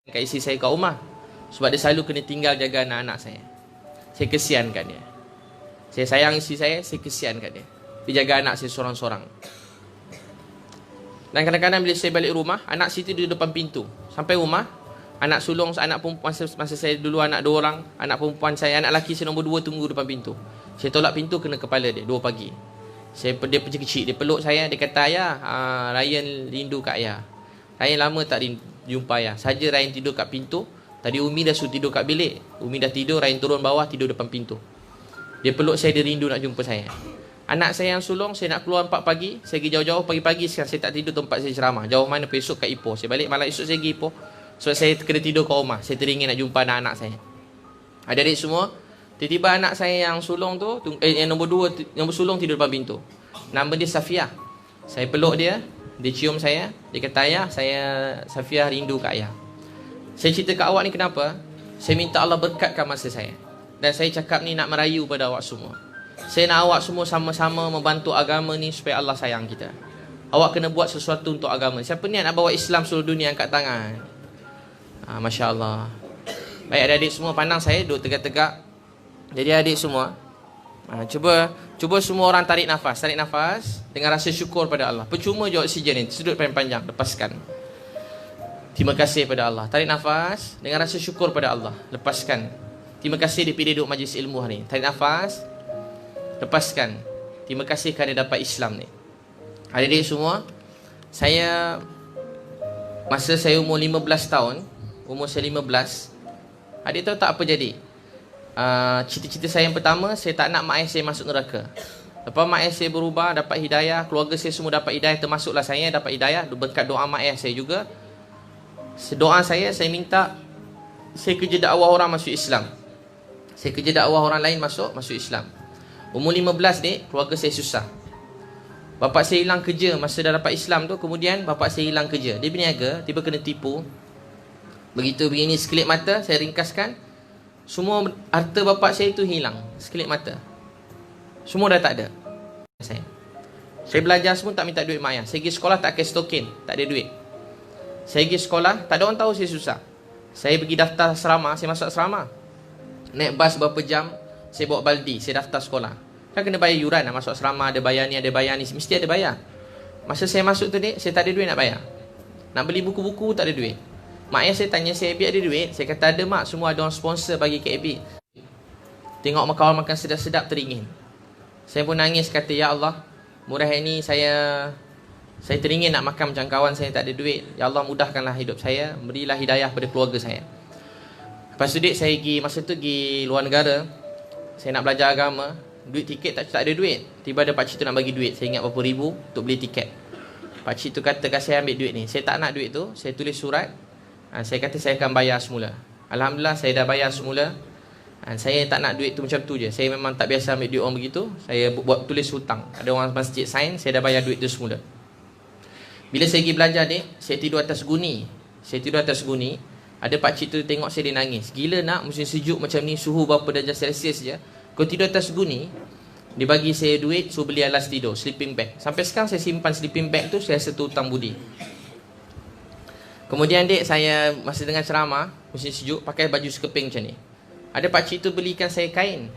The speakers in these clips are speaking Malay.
kat isteri saya kat rumah. Sebab dia selalu kena tinggal jaga anak-anak saya. Saya kesian kat dia. Saya sayang isteri saya kesian kat dia. Dia jaga anak saya seorang-seorang. Dan kadang-kadang bila saya balik rumah, anak situ di depan pintu. Sampai rumah, anak sulung, anak perempuan, masa saya dulu anak 2 orang, anak perempuan saya, anak lelaki saya nombor 2 tunggu depan pintu. Saya tolak pintu, kena kepala dia 2 pagi. Dia kecil-kecil, dia peluk saya, dia kata, "Ayah, Ryan rindu kat ayah. Ryan lama tak jumpa ayah." Saja Ryan tidur kat pintu. Tadi Umi dah suruh tidur kat bilik. Umi dah tidur, Ryan turun bawah, tidur depan pintu. Dia peluk saya, dia rindu nak jumpa saya. Anak saya yang sulung, saya nak keluar 4 pagi. Saya pergi jauh-jauh pagi-pagi. Sekarang saya tak tidur tempat saya ceramah. Jauh mana, besok kat Ipoh. Saya balik malam esok saya pergi Ipoh. Sebab saya kena tidur kat rumah. Saya teringin nak jumpa anak-anak saya. Adik-adik semua, tiba-tiba anak saya yang sulung tu, yang nombor 2, nombor sulung tidur depan pintu. Nama dia Safiah. Saya peluk dia, dia cium saya. Dia kata, "Ayah, saya Safiah rindu kat ayah." Saya cerita kat awak ni kenapa? Saya minta Allah berkatkan masa saya. Dan saya cakap ni nak merayu pada awak semua. Saya nak awak semua sama-sama membantu agama ni supaya Allah sayang kita. Awak kena buat sesuatu untuk agama. Siapa ni nak bawa Islam seluruh dunia, angkat tangan. Masya Allah. Baik adik-adik semua, pandang saya, duduk tegak-tegak. Jadi adik semua, cuba semua orang tarik nafas dengan rasa syukur pada Allah. Percuma je oksigen ni, sudut panjang, lepaskan. Terima kasih pada Allah. Tarik nafas dengan rasa syukur pada Allah. Lepaskan. Terima kasih dipilih duduk majlis ilmu hari ni. Tarik nafas, lepaskan. Terima kasih kerana dapat Islam ni. Adik-adik semua, saya masa saya umur 15 tahun, umur saya 15, adik tahu tak apa jadi? Cita-cita saya yang pertama, saya tak nak mak ayah saya masuk neraka. Lepas mak ayah saya berubah, dapat hidayah, keluarga saya semua dapat hidayah, termasuklah saya dapat hidayah berkat doa mak ayah saya juga. Doa saya minta saya kerja dakwah orang masuk Islam. Saya kerja dakwah orang lain masuk Islam. Umur 15 ni, keluarga saya susah. Bapak saya hilang kerja masa dah dapat Islam tu. Kemudian bapak saya hilang kerja. Dia berniaga, tiba kena tipu. Begitu begini sekelip mata, saya ringkaskan, semua harta bapak saya tu hilang sekelip mata. Semua dah tak ada. Saya belajar semua tak minta duit mak ayah. Saya pergi sekolah tak cash token, tak ada duit. Saya pergi sekolah, tak ada orang tahu saya susah. Saya pergi daftar asrama, saya masuk asrama. Naik bas berapa jam, saya bawa baldi, saya daftar sekolah. Kan kena bayar yuran nak masuk asrama, ada bayar ni, mesti ada bayar. Masa saya masuk tu saya tak ada duit nak bayar. Nak beli buku-buku tak ada duit. Mak ayah saya tanya saya, "AB ada duit?" Saya kata, "Ada mak, semua ada orang sponsor bagi ke AB." Tengok kawan makan sedap-sedap teringin. Saya pun nangis kata, "Ya Allah, murah ini saya teringin nak makan macam kawan saya, tak ada duit. Ya Allah, mudahkanlah hidup saya, berilah hidayah pada keluarga saya." Lepas tu saya pergi, masa tu pergi luar negara. Saya nak belajar agama. Duit tiket tak ada duit. Tiba ada pakcik tu nak bagi duit. Saya ingat berapa ribu untuk beli tiket. Pakcik tu kata, "Saya ambil duit ni." Saya tak nak duit tu. Saya tulis surat. Saya kata saya akan bayar semula. Alhamdulillah saya dah bayar semula. Saya tak nak duit tu macam tu je. Saya memang tak biasa ambil duit orang begitu. Saya buat tulis hutang. Ada orang masjid sign, saya dah bayar duit tu semula. Bila saya pergi belajar saya tidur atas guni. Ada pakcik tu tengok saya, dia nangis. "Gila nak, musim sejuk macam ni, suhu berapa darjah Celsius je, kau tidur atas guni?" Dia bagi saya duit, suruh beli alas tidur, sleeping bag. Sampai sekarang saya simpan sleeping bag tu, saya rasa tu hutang budi. Kemudian saya masa dengan ceramah, musim sejuk, pakai baju sekeping macam ni. Ada pakcik tu belikan saya kain,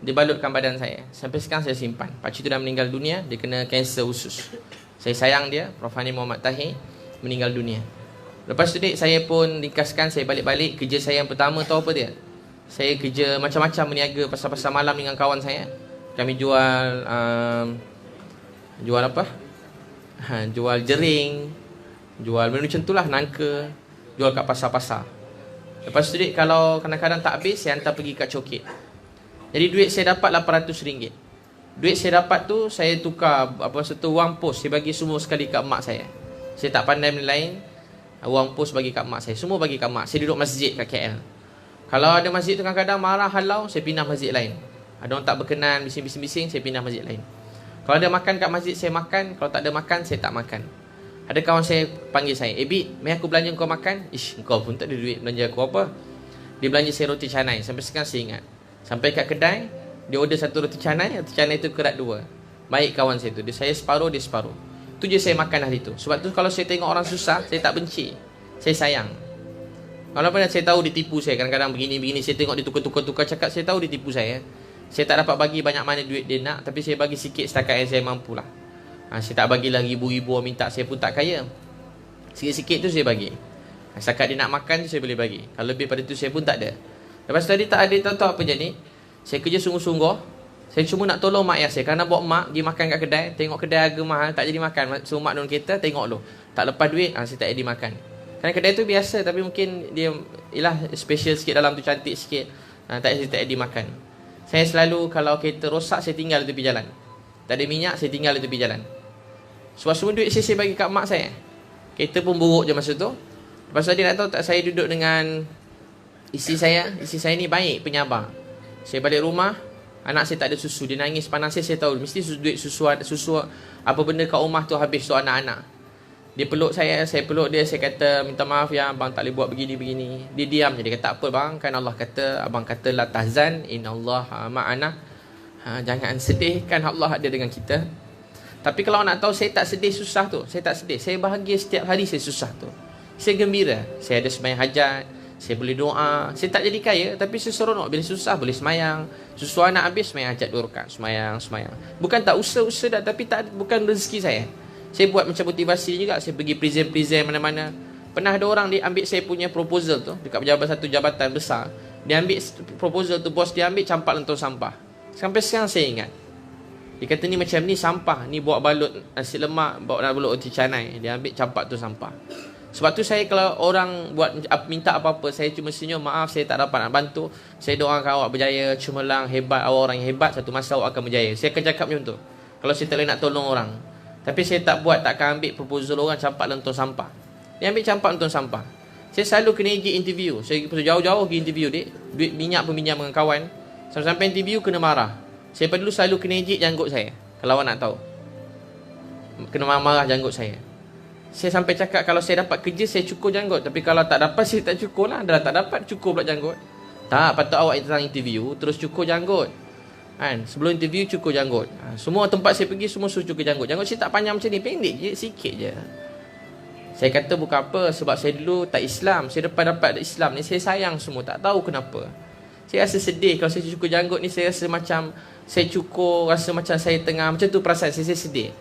dia balutkan badan saya. Sampai sekarang saya simpan. Pakcik tu dah meninggal dunia, dia kena kanser usus. Saya sayang dia, Prof. Hani Muhammad Tahir, meninggal dunia. Lepas tu saya pun ringkaskan, saya balik-balik. Kerja saya yang pertama tahu apa dia? Saya kerja macam-macam, berniaga pasar-pasar malam dengan kawan saya. Kami jual apa? Jual jering, jual benda macam tu lah, nangka, jual kat pasar-pasar. Lepas tu kalau kadang-kadang tak habis, saya hantar pergi kat coket. Jadi duit saya dapat RM800. Duit saya dapat tu saya tukar satu wang pos, saya bagi semua sekali kat mak saya. Saya tak pandai benda lain. Wang pos bagi kat mak saya, semua bagi kat mak. Saya duduk masjid kat KL. Kalau ada masjid tu kadang-kadang marah halau, saya pindah masjid lain. Ada orang tak berkenan, bising-bising, saya pindah masjid lain. Kalau ada makan kat masjid, saya makan. Kalau tak ada makan, saya tak makan. Ada kawan saya panggil saya, "Abi, mari aku belanja kau makan." "Ish, kau pun tak ada duit belanja aku apa." Dia belanja saya roti canai. Sampai sekarang saya ingat. Sampai kat kedai, dia order satu roti canai tu kerat 2. Baik kawan saya tu, saya separuh, dia separuh. Tu je saya makan hari tu. Sebab tu kalau saya tengok orang susah, saya tak benci, saya sayang. Walaupun saya tahu dia tipu saya, kadang-kadang begini-begini, saya tengok dia tukar-tukar cakap, saya tahu dia tipu saya. Saya tak dapat bagi banyak mana duit dia nak, tapi saya bagi sikit setakat yang saya mampu lah. Saya tak bagilah ribu-ribu orang minta, saya pun tak kaya. Sikit-sikit tu saya bagi. Setakat dia nak makan tu saya boleh bagi. Kalau lebih pada tu saya pun tak ada. Lepas tadi tak ada, tahu apa jadi? Saya kerja sungguh-sungguh. Saya cuma nak tolong mak ayah saya. Kerana bawa mak pergi makan kat kedai, tengok kedai harga mahal, tak jadi makan. Suruh mak turun kereta, tengok dulu. Tak lepas duit, saya tak jadi makan. Kerana kedai tu biasa, tapi mungkin dia special sikit, dalam tu cantik sikit. Tak jadi makan. Saya selalu kalau kereta rosak, saya tinggal di tepi jalan. Tak ada minyak, saya tinggal di tepi jalan. Sebab semua duit saya bagi kat mak saya. Kereta pun buruk je masa tu. Lepas tu dia nak tahu tak, saya duduk dengan isteri saya. Isteri saya ni baik, penyabar. Saya balik rumah, anak saya tak ada susu. Dia nangis panas saya tahu. Mesti duit susu apa benda kat rumah tu habis tu anak-anak. Dia peluk saya peluk dia, saya kata minta maaf ya abang tak boleh buat begini-begini. Dia diam je, dia kata tak apa bang, kan Allah kata, abang kata la tahzan innallaha ma'ana. Jangan sedih, kan Allah ada dengan kita. Tapi kalau nak tahu saya tak sedih susah tu, saya tak sedih. Saya bahagia setiap hari saya susah tu. Saya gembira, saya ada sembahyang hajat, saya boleh doa. Saya tak jadi kaya, tapi saya seronok. Bila susah boleh semayang. Susu anak habis, semayang hajat 2 rakaat, semayang. Bukan tak usaha dah, tapi bukan rezeki saya. Saya buat macam motivasi juga. Saya pergi present mana-mana. Pernah ada orang dia ambil saya punya proposal tu dekat pejabat satu jabatan besar. Dia ambil proposal tu, bos dia ambil campak lentong sampah. Sampai sekarang saya ingat. Dia kata ni macam ni sampah, ni bawa balut nasi lemak, bawa balut roti canai. Dia ambil campak tu sampah. Sebab tu saya kalau orang minta apa-apa, saya cuma senyum, maaf saya tak dapat nak bantu. Saya doakan awak berjaya, cemerlang, hebat, awak orang yang hebat, satu masa awak akan berjaya. Saya akan cakap macam tu. Kalau saya tak boleh nak tolong orang. Tapi saya tak buat, takkan ambil proposal orang campak lentong sampah. Dia ambil campak lentong sampah. Saya selalu kena pergi interview. Saya jauh-jauh pergi interview dia. Duit minyak pun minyak dengan kawan. Sampai interview kena marah. Saya dulu selalu kena ejek janggut saya. Kalau awak nak tahu. Kena marah janggut saya. Saya sampai cakap kalau saya dapat kerja saya cukur janggut. Tapi kalau tak dapat saya tak cukur lah. Dah tak dapat cukur pula janggut. Tak, patut awak datang interview terus cukur janggut. Kan? Sebelum interview cukur janggut. Semua tempat saya pergi semua suruh cukur janggut. Janggut saya tak panjang macam ni, pendek je, sikit je. Saya kata bukan apa, sebab saya dulu tak Islam. Saya dapat Islam ni, saya sayang semua, tak tahu kenapa. Saya rasa sedih kalau saya cukur janggut ni. Saya rasa macam saya cukur, rasa macam saya tengah, macam tu perasaan saya sedih.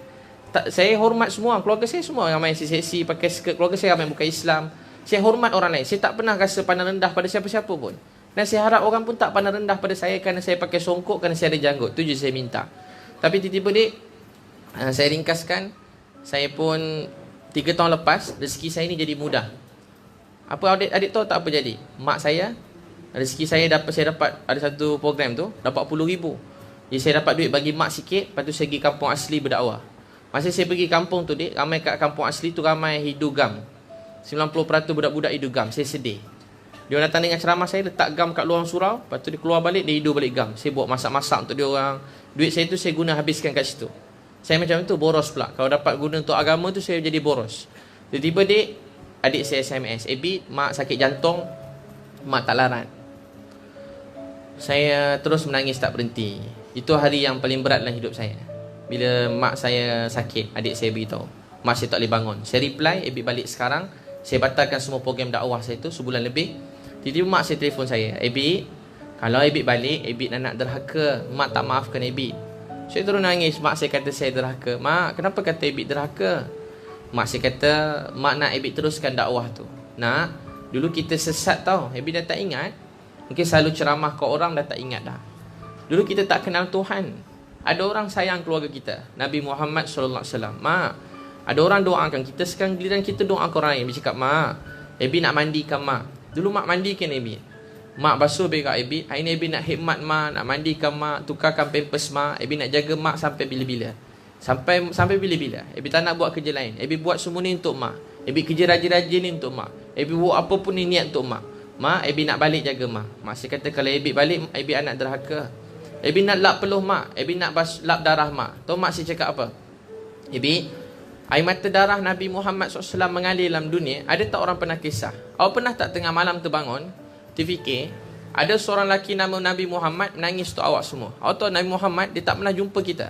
Saya hormat semua, keluarga saya semua ramai seksi-seksi pakai skirt, keluarga saya ramai bukan Islam. Saya hormat orang lain. Saya tak pernah rasa pandang rendah pada siapa-siapa pun. Dan saya harap orang pun tak pandang rendah pada saya kerana saya pakai songkok, kerana saya ada janggut. Itu je saya minta. Tapi tiba-tiba saya ringkaskan, saya pun 3 tahun lepas, rezeki saya ni jadi mudah. Apa adik tahu tak apa jadi? Mak saya, rezeki saya dapat ada satu program tu, dapat 10,000. Jadi saya dapat duit bagi mak sikit, lepas tu saya pergi kampung asli berdakwah. Masa saya pergi kampung tu, ramai kat kampung asli tu ramai hidugam. 90% budak-budak hidugam. Saya sedih. Dia datang dengan ceramah saya, letak gam kat luar surau, lepas tu dia keluar balik, dia hidup balik gam. Saya buat masak-masak untuk dia orang. Duit saya tu saya guna habiskan kat situ. Saya macam tu, boros pula. Kalau dapat guna untuk agama tu, saya jadi boros. Tiba-tiba adik saya SMS, Bit, mak sakit jantung, mak tak larat. Saya terus menangis tak berhenti. Itu hari yang paling berat dalam hidup saya. Bila mak saya sakit, adik saya beritahu, mak saya tak boleh bangun. Saya reply, Bit balik sekarang. Saya batalkan semua program dakwah saya tu sebulan lebih. Tiba-tiba mak saya telefon saya, Bit, kalau Bit balik, Bit nak derhaka, mak tak maafkan Bit. Saya terus nangis. Mak saya kata saya derhaka. Mak, kenapa kata Bit derhaka? Mak saya kata, mak nak Bit teruskan dakwah tu. Nak, dulu kita sesat tau, Bit dah tak ingat. Mungkin selalu ceramah ke orang dah tak ingat dah. Dulu kita tak kenal Tuhan. Ada orang sayang keluarga kita, Nabi Muhammad SAW. Mak, ada orang doakan kita, sekarang giliran kita doakan orang lain. Dia cakap, mak, Bit nak mandikan mak. Dulu mak mandikan Bit. Mak basuh Bit kat Bit. Hari ni Bit nak khidmat mak, nak mandikan mak, tukarkan pampers mak. Bit nak jaga mak sampai bila-bila. Sampai bila-bila. Bit tak nak buat kerja lain. Bit buat semua ni untuk mak. Bit kerja rajin-rajin ni untuk mak. Bit buat apa pun ni niat untuk mak. Mak, Bit nak balik jaga mak. Mak saya kata kalau Bit balik, Bit anak derhaka. Bit nak lap peluh mak. Bit nak lap darah mak. Tahu mak saya cakap apa? Bit, air mata darah Nabi Muhammad SAW mengalir dalam dunia. Ada tak orang pernah kisah? Awak pernah tak tengah malam terbangun, terfikir, ada seorang lelaki nama Nabi Muhammad menangis untuk awak semua. Awak tahu Nabi Muhammad, dia tak pernah jumpa kita.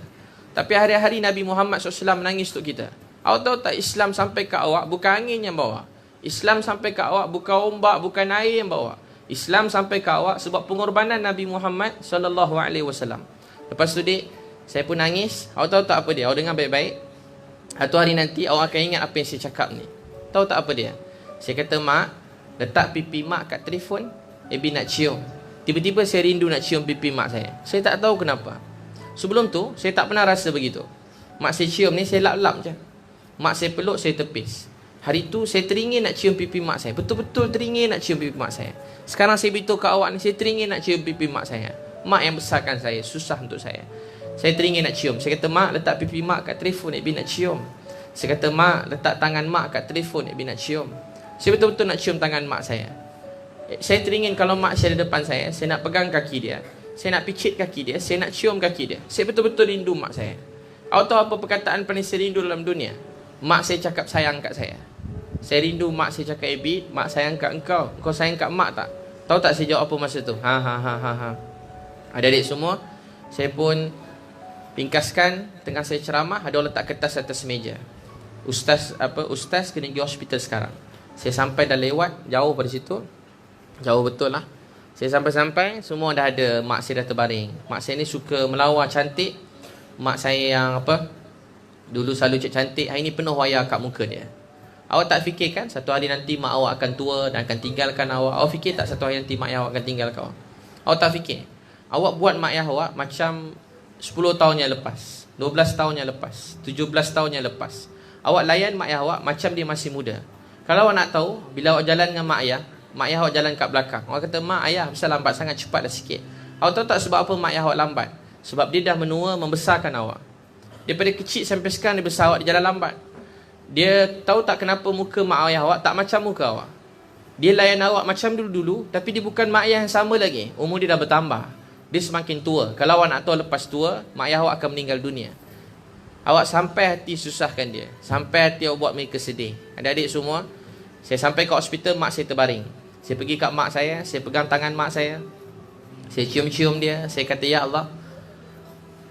Tapi hari-hari Nabi Muhammad SAW menangis untuk kita. Awak tahu tak Islam sampai ke awak, bukan angin yang bawa. Islam sampai ke awak bukan ombak, bukan air yang bawa. Islam sampai ke awak sebab pengorbanan Nabi Muhammad sallallahu alaihi wasallam. Lepas tu dik, saya pun nangis. Awak tahu tak apa dia? Awak dengar baik-baik. Satu hari nanti awak akan ingat apa yang saya cakap ni. Tahu tak apa dia? Saya kata, mak, letak pipi mak kat telefon, Ebi nak cium. Tiba-tiba saya rindu nak cium pipi mak saya. Saya tak tahu kenapa. Sebelum tu, saya tak pernah rasa begitu. Mak saya cium ni, saya lap-lap je. Mak saya peluk, saya tepis. Hari tu, saya teringin nak cium pipi mak saya. Betul-betul teringin nak cium pipi mak saya. Sekarang saya beritahu ke awak ni, saya teringin nak cium pipi mak saya. Mak yang besarkan saya, susah untuk saya. Saya teringin nak cium. Saya kata, mak, letak pipi mak kat telefon, Ebi nak cium. Saya kata, mak, letak tangan mak kat telefon, Ebi nak cium. Saya betul-betul nak cium tangan mak saya. Saya teringin kalau mak saya di depan saya nak pegang kaki dia, saya nak picit kaki dia, saya nak cium kaki dia. Saya betul-betul rindu mak saya. Awak tahu apa perkataan paling saya rindu dalam dunia? Mak saya cakap sayang kat saya. Saya rindu mak saya cakap, Ebi, mak sayang kat engkau. Engkau sayang kat mak tak? Tahu tak saya jawab apa masa tu? Ha. Adik-adik semua, saya pun ringkaskan, tengah saya ceramah, ada orang letak kertas atas meja. Ustaz kena pergi hospital sekarang. Saya sampai dah lewat, jauh pada situ. Jauh betul lah. Saya sampai-sampai, semua dah ada. Mak saya dah terbaring. Mak saya ni suka melawar cantik. Mak saya yang dulu selalu cek cantik, hari ni penuh wayar kat muka dia. Awak tak fikir kan satu hari nanti mak awak akan tua dan akan tinggalkan awak? Awak fikir tak satu hari nanti mak ayah awak akan tinggalkan awak? Awak tak fikir? Awak buat mak ayah awak macam 10 tahun yang lepas, 12 tahun yang lepas, 17 tahun yang lepas. Awak layan mak ayah awak macam dia masih muda. Kalau awak nak tahu, bila awak jalan dengan mak ayah awak jalan kat belakang. Awak kata, mak, ayah, bisa lambat sangat, cepat dah sikit. Awak tahu tak sebab apa mak ayah awak lambat? Sebab dia dah menua membesarkan awak. Daripada kecil sampai sekarang dia besar, awak dia jalan lambat. Dia tahu tak kenapa muka mak ayah awak tak macam muka awak? Dia layan awak macam dulu-dulu, tapi dia bukan mak ayah yang sama lagi. Umur dia dah bertambah. Dia semakin tua. Kalau awak nak tahu lepas tua, mak ayah awak akan meninggal dunia. Awak sampai hati susahkan dia. Sampai hati awak buat mereka sedih. Adik-adik semua, saya sampai ke hospital, mak saya terbaring. Saya pergi kat mak saya pegang tangan mak saya cium-cium dia. Saya kata, ya Allah,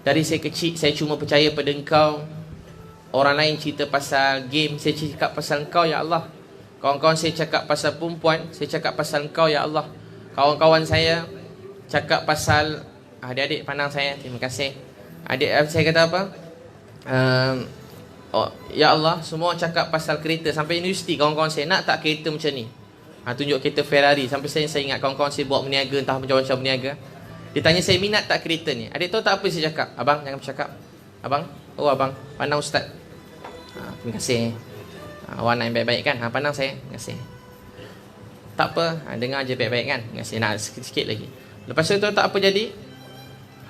dari saya kecil, saya cuma percaya pada engkau. Orang lain cerita pasal game, saya cakap pasal engkau, ya Allah. Kawan-kawan saya cakap pasal perempuan, saya cakap pasal engkau, ya Allah. Kawan-kawan saya cakap pasal adik-adik pandang saya, terima kasih. Adik saya kata apa? Ya Allah, semua cakap pasal kereta. Sampai universiti kawan-kawan saya, nak tak kereta macam ni? Tunjuk kereta Ferrari. Sampai saya ingat kawan-kawan saya buat berniaga, entah macam-macam berniaga. Dia tanya saya, minat tak kereta ni? Adik tahu tak apa saya cakap? Abang, jangan bercakap. Abang, oh abang, pandang ustaz. Terima kasih. Awak nak yang baik-baik kan? Pandang saya, terima kasih. Tak apa, dengar je baik-baik kan? Terima kasih, nak sikit-sikit lagi. Lepas tu tahu tak apa jadi?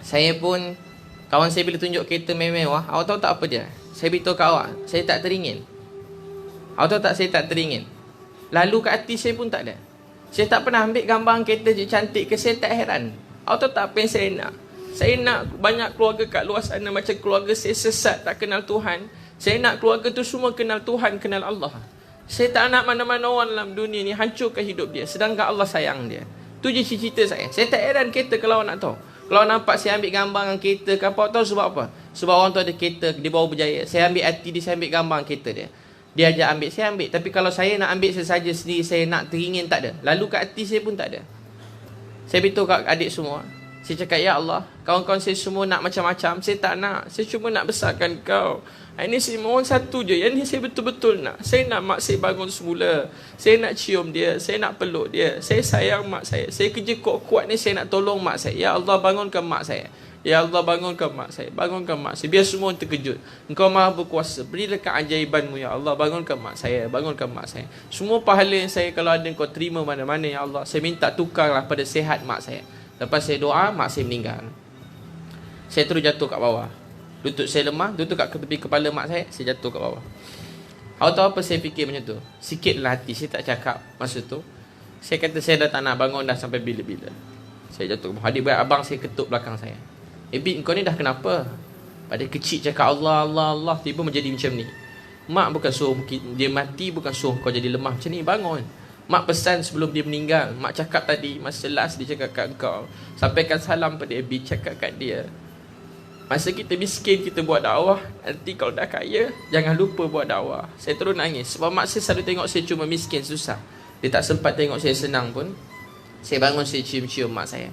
Saya pun, kawan saya bila tunjuk kereta mewah, awak tahu tak apa dia? Saya beritahu kat awak, saya tak teringin. Awak tahu tak saya tak teringin? Lalu kat hati saya pun tak ada. Saya tak pernah ambil gambar kereta je cantik ke, saya tak heran. Awak tahu tak apa yang saya nak? Saya nak banyak keluarga kat luar sana macam keluarga saya sesat, tak kenal Tuhan. Saya nak keluarga tu semua kenal Tuhan, kenal Allah. Saya tak nak mana-mana orang dalam dunia ni hancurkan hidup dia, sedangkan Allah sayang dia. Tu je cita-cita saya. Saya tak heran kereta kalau awak nak tahu. Kalau nampak saya ambil gambar dengan kereta ke apa, tahu sebab apa? Sebab orang tu ada kereta, dia bawa berjaya. Saya ambil hati dia, saya ambil gambar dengan kereta dia. Dia ajak ambil, saya ambil. Tapi kalau saya nak ambil sesaja sendiri, saya nak teringin, tak ada. Lalu kat hati saya pun tak ada. Saya beritahu kat adik semua. Saya cakap, ya Allah, kawan-kawan saya semua nak macam-macam. Saya tak nak. Saya cuma nak besarkan kau. Ini saya mohon satu je. Yang ni saya betul-betul nak. Saya nak mak saya bangun semula. Saya nak cium dia. Saya nak peluk dia. Saya sayang mak saya. Saya kerja kuat-kuat ni, saya nak tolong mak saya. Ya Allah, bangunkan mak saya. Ya Allah, bangunkan mak saya. Bangunkan mak saya. Biar semua terkejut. Engkau maha berkuasa. Berilah keajaibanmu, ya Allah. Bangunkan mak saya. Bangunkan mak saya. Semua pahala yang saya kalau ada, engkau terima mana-mana, ya Allah. Saya minta tukarlah pada sehat mak saya. Lepas saya doa, mak saya meninggal. Saya terus jatuh kat bawah. Lutut saya lemah, duduk kat tepi kepala mak saya jatuh kat bawah. Awak tahu apa saya fikir macam tu? Sikitlah hati, saya tak cakap masa tu. Saya kata saya dah tak nak bangun dah sampai bila-bila. Saya jatuh ke bawah. Adik-beradik abang saya ketuk belakang saya. Bik, kau ni dah kenapa? Pada kecil cakap Allah, Allah, Allah, tiba menjadi macam ni. Mak bukan suruh dia mati, bukan suruh kau jadi lemah macam ni, bangun. Mak pesan sebelum dia meninggal. Mak cakap tadi, masa last dia cakap kat kau, sampaikan salam pada Abi, cakap kat dia, Masa kita miskin, kita buat dakwah. Nanti kalau dah kaya, jangan lupa buat dakwah. Saya terus nangis. Sebab mak saya selalu tengok saya cuma miskin, susah. Dia tak sempat tengok saya senang pun. Saya bangun, saya cium-cium mak saya.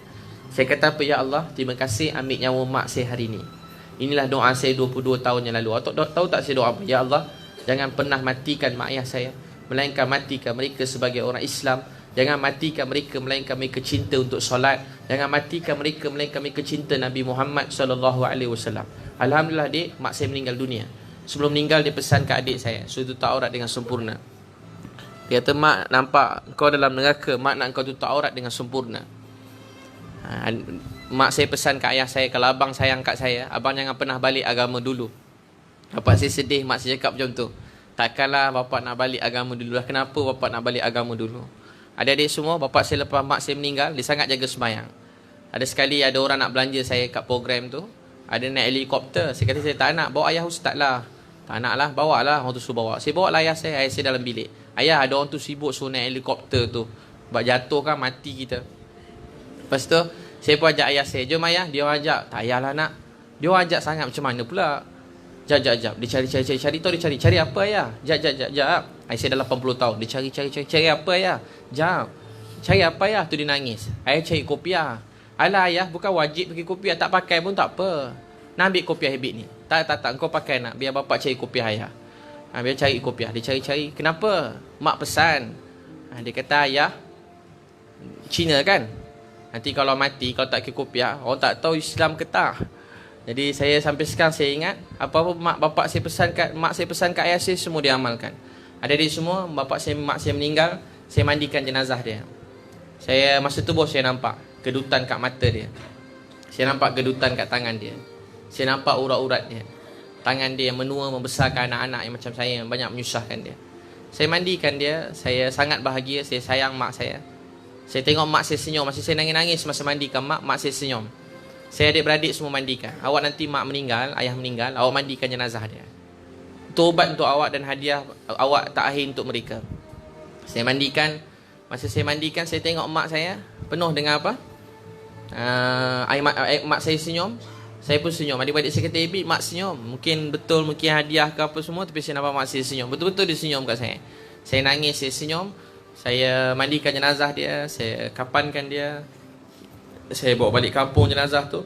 Saya kata apa, ya Allah, terima kasih ambil nyawa mak saya hari ini. Inilah doa saya 22 tahun yang lalu. Tahu tak saya doa apa? Ya Allah, jangan pernah matikan mak ayah saya, melainkan matikan mereka sebagai orang Islam. Jangan matikan mereka, melainkan mereka cinta untuk solat. Jangan matikan mereka, melainkan mereka cinta Nabi Muhammad SAW. Alhamdulillah, adik, mak saya meninggal dunia. Sebelum meninggal, dia pesan ke adik saya, suruh tutup aurat dengan sempurna. Dia kata, mak nampak kau dalam neraka, mak nak kau tutup aurat dengan sempurna. Mak saya pesan ke ayah saya, kalau abang sayang kat saya, abang jangan pernah balik agama dulu. Bapak saya sedih, mak saya cakap macam tu. Takkanlah bapak nak balik agama dulu. Kenapa bapak nak balik agama dulu? Adik-adik semua, bapak saya lepas mak saya meninggal, dia sangat jaga sembahyang. Ada sekali ada orang nak belanja saya kat program tu, ada naik helikopter. Saya kata, saya tak nak, bawa ayah ustaz lah. Tak nak lah, bawa lah, orang tu suruh bawa. Saya bawa lah ayah saya dalam bilik. Ayah, ada orang tu sibuk suruh naik helikopter tu, sebab jatuh kan mati kita. Lepas tu, saya pun ajak ayah saya, jom ayah, dia ajak. Tak payahlah nak, dia ajak sangat macam mana pula. Jap. Dia cari tahu, dia cari apa ayah? Jap. Saya dah 80 tahun. Dia cari apa ayah? Jap. Cari apa ayah? Tu dia nangis. Ayah cari kopiah. Alah ayah, bukan wajib pergi kopiah. Tak pakai pun tak apa. Nak ambil kopiah habit ni. Tak. Kau pakai nak. Biar bapak cari kopiah ayah. Biar cari kopiah. Dia cari. Kenapa? Mak pesan. Dia kata, ayah, Cina kan? Nanti kalau mati, kalau tak pergi kopiah, orang tak tahu Islam ke tak. Jadi saya sampai sekarang saya ingat apa-apa mak saya pesan kat ayah saya, semua dia amalkan. Adik-adik semua, mak saya meninggal, saya mandikan jenazah dia. Saya masa tu saya nampak kedutan kat mata dia. Saya nampak kedutan kat tangan dia. Saya nampak urat-urat dia. Tangan dia yang menua membesarkan anak-anak yang macam saya, yang banyak menyusahkan dia. Saya mandikan dia, saya sangat bahagia, saya sayang mak saya. Saya tengok mak saya senyum, masa saya nangis masa mandikan mak saya senyum. Saya adik-beradik semua mandikan. Awak nanti mak meninggal, ayah meninggal, awak mandikan jenazah dia. Itu ubat untuk awak dan hadiah awak takhir untuk mereka. Saya mandikan. Masa saya mandikan, saya tengok mak saya penuh dengan apa? Mak saya senyum. Saya pun senyum. Adik-beradik saya kata, Ebi, mak senyum. Mungkin betul, mungkin hadiah ke apa semua. Tapi saya nampak mak saya senyum. Betul-betul dia senyum kat saya. Saya nangis, saya senyum. Saya mandikan jenazah dia. Saya kapankan dia. Saya bawa balik kampung jenazah tu.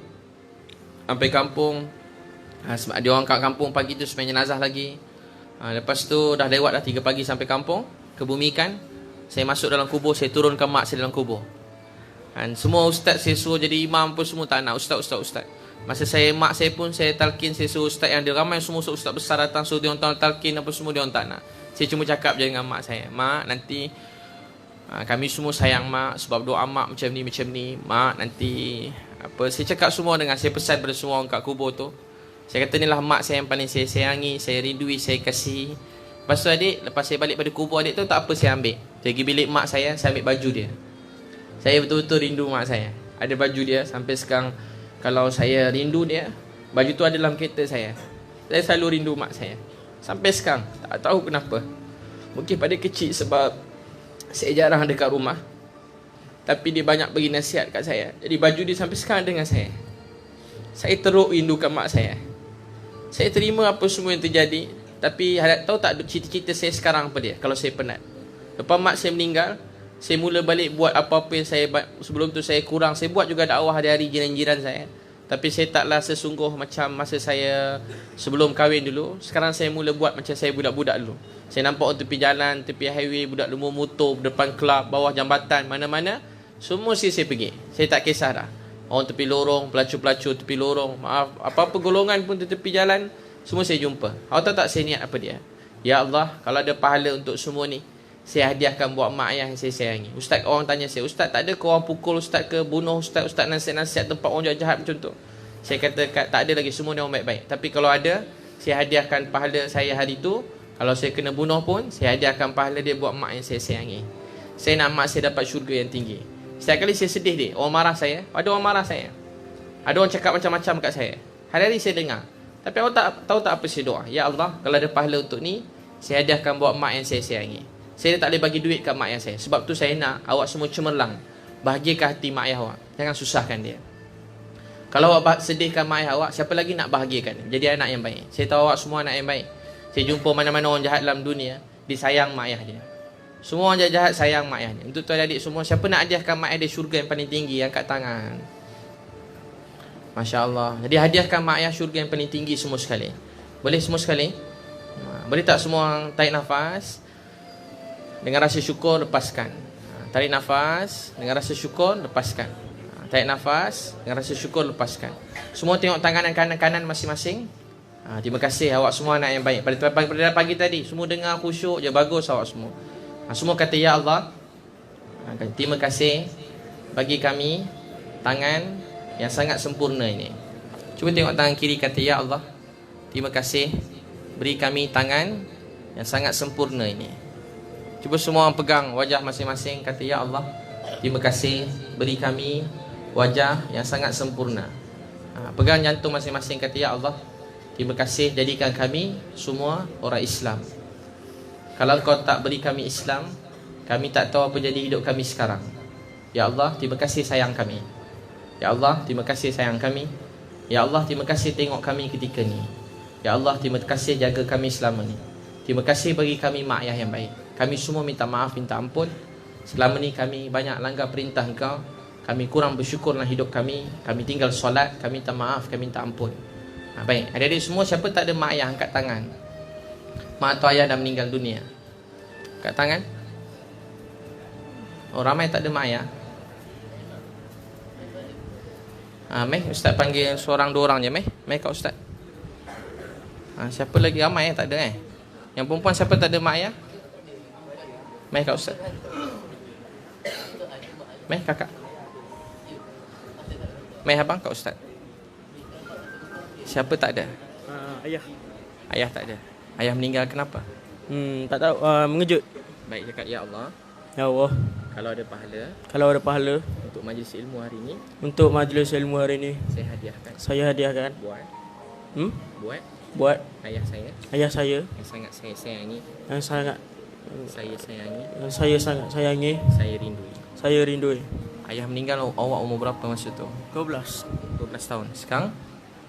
Sampai kampung, dia orang kat kampung pagi tu sembang jenazah lagi. Lepas tu dah lewat dah 3 pagi sampai kampung, kebumikan. Saya masuk dalam kubur, saya turunkan mak saya dalam kubur. Semua ustaz saya suruh jadi imam pun semua tak nak. Ustaz. Masa mak saya pun saya talqin, saya suruh ustaz yang dia ramai semua ustaz besar datang suruh dia orang talqin apa semua, dia orang tak nak. Saya cuma cakap je dengan mak saya, mak nanti kami semua sayang mak sebab doa mak macam ni. Mak nanti apa, saya cakap semua dengan saya pesan pada semua orang kat kubur tu. Saya kata inilah mak saya yang paling saya sayangi, saya rindui, saya kasihi. Lepas tu adik, lepas saya balik pada kubur adik tu, tak apa saya ambil. Saya pergi bilik mak saya ambil baju dia. Saya betul-betul rindu mak saya. Ada baju dia sampai sekarang. Kalau saya rindu dia, baju tu ada dalam kereta saya. Saya selalu rindu mak saya sampai sekarang. Tak tahu kenapa. Mungkin pada kecil sebab saya jarang dekat rumah, tapi dia banyak bagi nasihat kat saya. Jadi baju dia sampai sekarang dengan saya. Saya teruk rindukan mak saya. Saya terima apa semua yang terjadi. Tapi tahu tak cita-cita saya sekarang apa dia? Kalau saya penat, lepas mak saya meninggal, saya mula balik buat apa-apa yang saya sebelum tu saya kurang. Saya buat juga dakwah hari-hari jiran-jiran saya. Tapi saya taklah sesungguh macam masa saya sebelum kahwin dulu. Sekarang saya mula buat macam saya budak-budak dulu. Saya nampak orang tepi jalan, tepi highway, budak lumur motor, depan kelab, bawah jambatan, mana-mana, semua saya pergi. Saya tak kisah dah. Orang tepi lorong, pelacur-pelacur tepi lorong, maaf, apa-apa golongan pun di tepi jalan, semua saya jumpa. Awak tahu tak saya niat apa dia? Ya Allah, kalau ada pahala untuk semua ni, saya hadiahkan buat mak ayah yang saya sayangi. Ustaz, orang tanya saya, Ustaz, tak ada ke orang pukul Ustaz ke, bunuh Ustaz nasihat-nasihat tempat orang jahat macam tu? Saya kata, tak ada lagi, semua ni orang baik-baik. Tapi kalau ada, saya hadiahkan pahala saya hari tu. Kalau saya kena bunuh pun, saya hadiahkan pahala dia buat mak yang saya sayangi. Saya nak mak saya dapat syurga yang tinggi. Setiap kali saya sedih dia, orang marah saya, ada orang marah saya, ada orang cakap macam-macam kat saya, hari-hari saya dengar. Tapi awak tahu tak apa saya doa? Ya Allah, kalau ada pahala untuk ni, saya hadiahkan buat mak yang saya sayangi. Saya tak boleh bagi duit kat mak ayah saya. Sebab tu saya nak awak semua cemerlang, bahagiakan hati mak ayah awak. Jangan susahkan dia. Kalau awak sedihkan mak ayah awak, siapa lagi nak bahagiakan? Jadi anak yang baik. Saya tahu awak semua anak yang baik. Saya jumpa mana-mana orang jahat dalam dunia, disayang mak ayah dia. Semua orang jahat sayang mak ayah dia. Untuk tuan adik semua, siapa nak hadiahkan mak ayah dia syurga yang paling tinggi, angkat tangan. Masya Allah. Jadi hadiahkan mak ayah syurga yang paling tinggi semua sekali. Boleh semua sekali? Boleh tak semua orang tarik nafas? Dengan rasa syukur, lepaskan. Tarik nafas, dengan rasa syukur, lepaskan. Tarik nafas, dengan rasa syukur, lepaskan. Semua tengok tangan kanan-kanan masing-masing. Terima kasih awak semua anak yang baik. Pada pagi tadi, semua dengar khusyuk je, bagus awak semua. Semua kata, Ya Allah, terima kasih bagi kami tangan yang sangat sempurna ini. Cuba tengok tangan kiri, kata, Ya Allah, terima kasih beri kami tangan yang sangat sempurna ini. Cuba semua orang pegang wajah masing-masing, kata, Ya Allah, terima kasih beri kami wajah yang sangat sempurna. Pegang jantung masing-masing, kata, Ya Allah, terima kasih jadikan kami semua orang Islam. Kalau kau tak beri kami Islam, kami tak tahu apa jadi hidup kami sekarang. Ya Allah, terima kasih sayang kami. Ya Allah, terima kasih sayang kami. Ya Allah, terima kasih tengok kami ketika ni. Ya Allah, terima kasih jaga kami selama ni. Terima kasih bagi kami mak ayah yang baik. Kami semua minta maaf, minta ampun. Selama ni kami banyak langgar perintah Engkau. Kami kurang bersyukur dalam hidup kami. Kami tinggal solat, kami minta maaf, kami minta ampun. Baik, adik-adik semua, siapa tak ada mak ayah, angkat tangan. Mak atau ayah dah meninggal dunia, angkat tangan. Oh, ramai tak ada mak ayah. Meh, Ustaz panggil seorang dua orang je, Meh. Meh kat Ustaz. Siapa lagi? Ramai tak ada Yang perempuan siapa tak ada mak ayah? Meh kat Ustaz. Meh kakak. Meh abang kat Ustaz. Siapa tak ada? Ayah. Ayah tak ada. Ayah meninggal kenapa? Tak tahu, mengejut. Baik, cakap, Ya Allah, Ya Allah, kalau ada pahala untuk majlis ilmu hari ini, untuk majlis ilmu hari ini, saya hadiahkan buat ayah saya ayah saya yang sangat saya sayangi, yang sangat saya sayangi, saya rindui. saya rindui. Ayah meninggal awak umur berapa masa tu? 12 tahun. Sekarang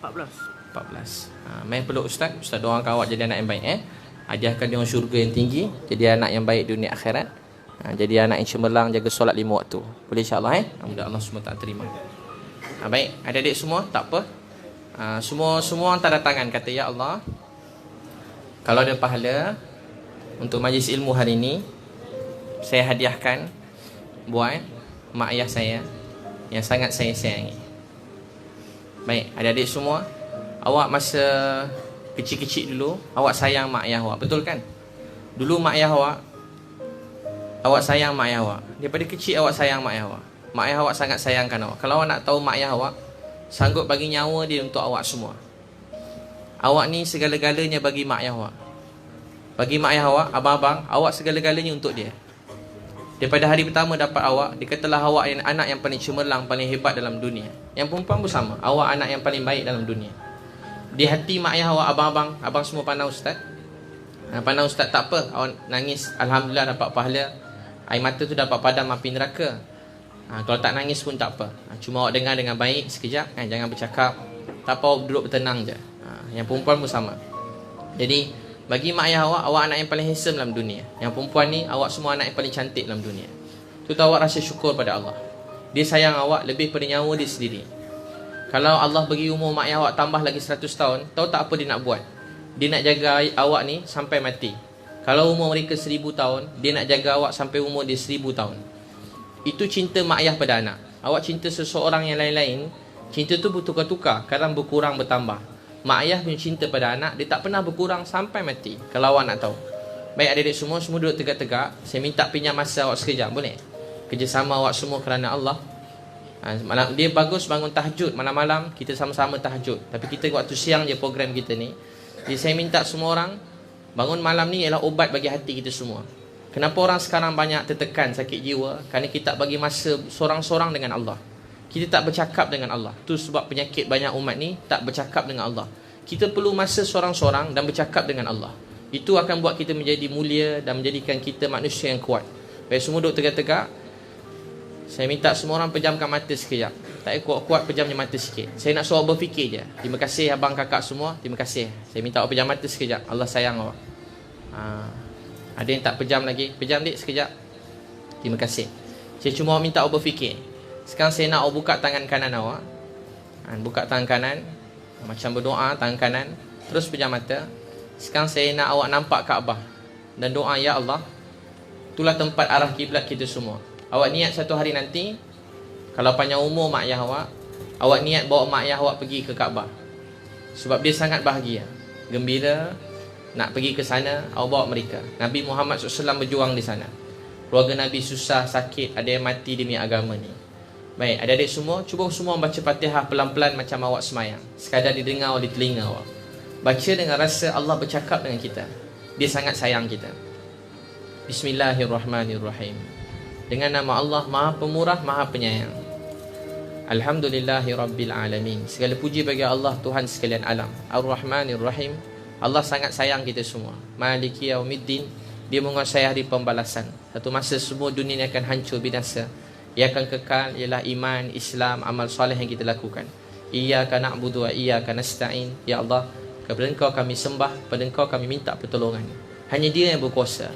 14. 14. Main peluk Ustaz doakan awak jadi anak yang baik. Hadiahkan dia syurga yang tinggi, jadi anak yang baik dunia akhirat. Jadi anak yang cemerlang, jaga solat 5 waktu. Boleh insya-Allah Mudah Allah semua tak terima. Baik, adik-adik semua, tak apa. Semua tanda tangan, kata, Ya Allah, kalau ada pahala untuk majlis ilmu hari ini, saya hadiahkan buat mak ayah saya yang sangat saya sayangi. Baik, adik-adik semua, awak masa kecil-kecil dulu, awak sayang mak ayah awak, betul kan? Dulu mak ayah awak sayang mak ayah awak. Daripada kecil awak sayang mak ayah awak. Mak ayah awak sangat sayangkan awak. Kalau awak nak tahu, mak ayah awak sanggup bagi nyawa dia untuk awak semua. Awak ni segala-galanya bagi mak ayah awak. Bagi mak ayah awak, abang-abang, awak segala-galanya untuk dia. Daripada hari pertama dapat awak, dia katalah awak yang anak yang paling cemerlang, paling hebat dalam dunia. Yang perempuan pun sama, awak anak yang paling baik dalam dunia. Di hati mak ayah awak, abang-abang, abang semua pandang Ustaz. Pandang Ustaz tak apa, awak nangis, Alhamdulillah dapat pahala. Air mata tu dapat padam api neraka. Kalau tak nangis pun tak apa. Cuma awak dengar dengan baik sekejap, jangan bercakap. Tak apa, awak duduk bertenang je. Yang perempuan pun sama. Jadi bagi mak ayah awak, awak anak yang paling handsome dalam dunia. Yang perempuan ni, awak semua anak yang paling cantik dalam dunia. Tu awak rasa syukur pada Allah. Dia sayang awak lebih pada nyawa dia sendiri. Kalau Allah bagi umur mak ayah awak tambah lagi 100 tahun, tahu tak apa dia nak buat? Dia nak jaga awak ni sampai mati. Kalau umur mereka 1000 tahun, dia nak jaga awak sampai umur dia 1000 tahun. Itu cinta mak ayah pada anak. Awak cinta seseorang yang lain-lain, cinta tu bertukar-tukar, kadang berkurang bertambah. Mak ayah punya cinta pada anak, dia tak pernah berkurang sampai mati. Kalau awak nak tahu. Baik adik-adik semua duduk tegak-tegak. Saya minta pinjam masa awak sekejap, boleh? Kerjasama awak semua kerana Allah. Dia bagus bangun tahajud malam-malam, kita sama-sama tahajud. Tapi kita waktu siang je program kita ni. Jadi saya minta semua orang, bangun malam ni ialah obat bagi hati kita semua. Kenapa orang sekarang banyak tertekan, sakit jiwa? Kerana kita tak bagi masa sorang-sorang dengan Allah. Kita tak bercakap dengan Allah. Itu sebab penyakit banyak umat ni, tak bercakap dengan Allah. Kita perlu masa sorang-sorang dan bercakap dengan Allah. Itu akan buat kita menjadi mulia dan menjadikan kita manusia yang kuat. Baik, semua duduk tegak-tegak. Saya minta semua orang pejamkan mata sekejap. Tak kuat-kuat pejamnya mata sikit. Saya nak suruh berfikir je. Terima kasih abang kakak semua. Terima kasih. Saya minta awak pejam mata sekejap. Allah sayang awak. Ada yang tak pejam lagi? Pejam dik sekejap. Terima kasih. Saya cuma minta awak berfikir. Sekarang saya nak awak buka tangan kanan awak. Buka tangan kanan. Macam berdoa tangan kanan. Terus pejam mata. Sekarang saya nak awak nampak Kaabah. Dan doa, ya Allah, itulah tempat arah kiblat kita semua. Awak niat satu hari nanti, kalau panjang umur mak ayah awak niat bawa mak ayah awak pergi ke Kaabah. Sebab dia sangat bahagia, gembira nak pergi ke sana. Awak bawa mereka. Nabi Muhammad SAW berjuang di sana. Keluarga Nabi susah, sakit, ada yang mati demi agama ni. Baik, adik-adik semua, cuba semua baca Fatihah pelan-pelan macam awak semayang. Sekadar didengar oleh telinga awak. Baca dengan rasa Allah bercakap dengan kita. Dia sangat sayang kita. Bismillahirrahmanirrahim. Dengan nama Allah Maha Pemurah, Maha Penyayang. Alhamdulillahirabbil alamin. Segala puji bagi Allah, Tuhan sekalian alam. Ar-Rahmanir-Rahim. Allah sangat sayang kita semua. Maliki yaumiddin. Dia menguasai hari pembalasan. Satu masa semua dunia ini akan hancur binasa. Ia akan kekal ialah iman, Islam, amal soleh yang kita lakukan. Iyyaka na'budu wa iyyaka nasta'in. Ya Allah, kepada Engkau kami sembah, pada Engkau kami minta pertolongan. Hanya Dia yang berkuasa.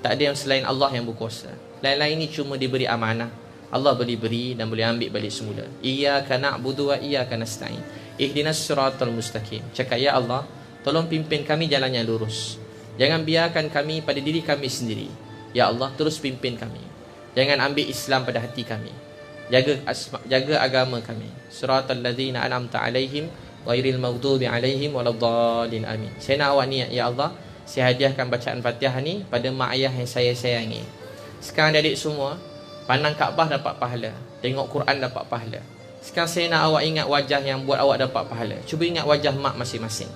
Tak ada yang selain Allah yang berkuasa. Lain-lain ini cuma diberi amanah. Allah boleh beri dan boleh ambil balik semula. Iyyaka na'budu wa iyyaka nasta'in. Ihdinas siratal mustaqim. Cakap, ya Allah, tolong pimpin kami jalan yang lurus. Jangan biarkan kami pada diri kami sendiri. Ya Allah, terus pimpin kami. Jangan ambil Islam pada hati kami. Jaga agama kami. Siratal ladzina an'amta alaihim ghairil maghdubi alaihim waladdallin. Amin. Saya nak awak niat, ya Allah, saya hadiahkan bacaan Fatihah ni pada mak ayah yang saya sayangi. Sekarang adik semua, pandang Kaabah dapat pahala, tengok Quran dapat pahala. Sekarang saya nak awak ingat wajah yang buat awak dapat pahala. Cuba ingat wajah mak masing-masing.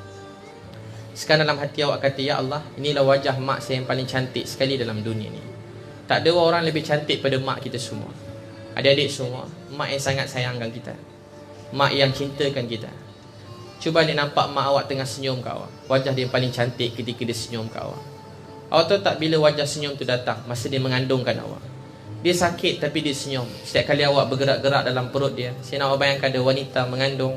Sekarang dalam hati awak kata, ya Allah, inilah wajah mak saya yang paling cantik sekali dalam dunia ni. Tak ada orang lebih cantik pada mak kita semua. Adik-adik semua, mak yang sangat sayangkan kita, mak yang cintakan kita. Cuba adik nampak mak awak tengah senyum ke awak. Wajah dia yang paling cantik ketika dia senyum ke awak. Awak tahu tak bila wajah senyum tu datang? Masa dia mengandungkan awak. Dia sakit tapi dia senyum. Setiap kali awak bergerak-gerak dalam perut dia, saya nak awak bayangkan ada wanita mengandung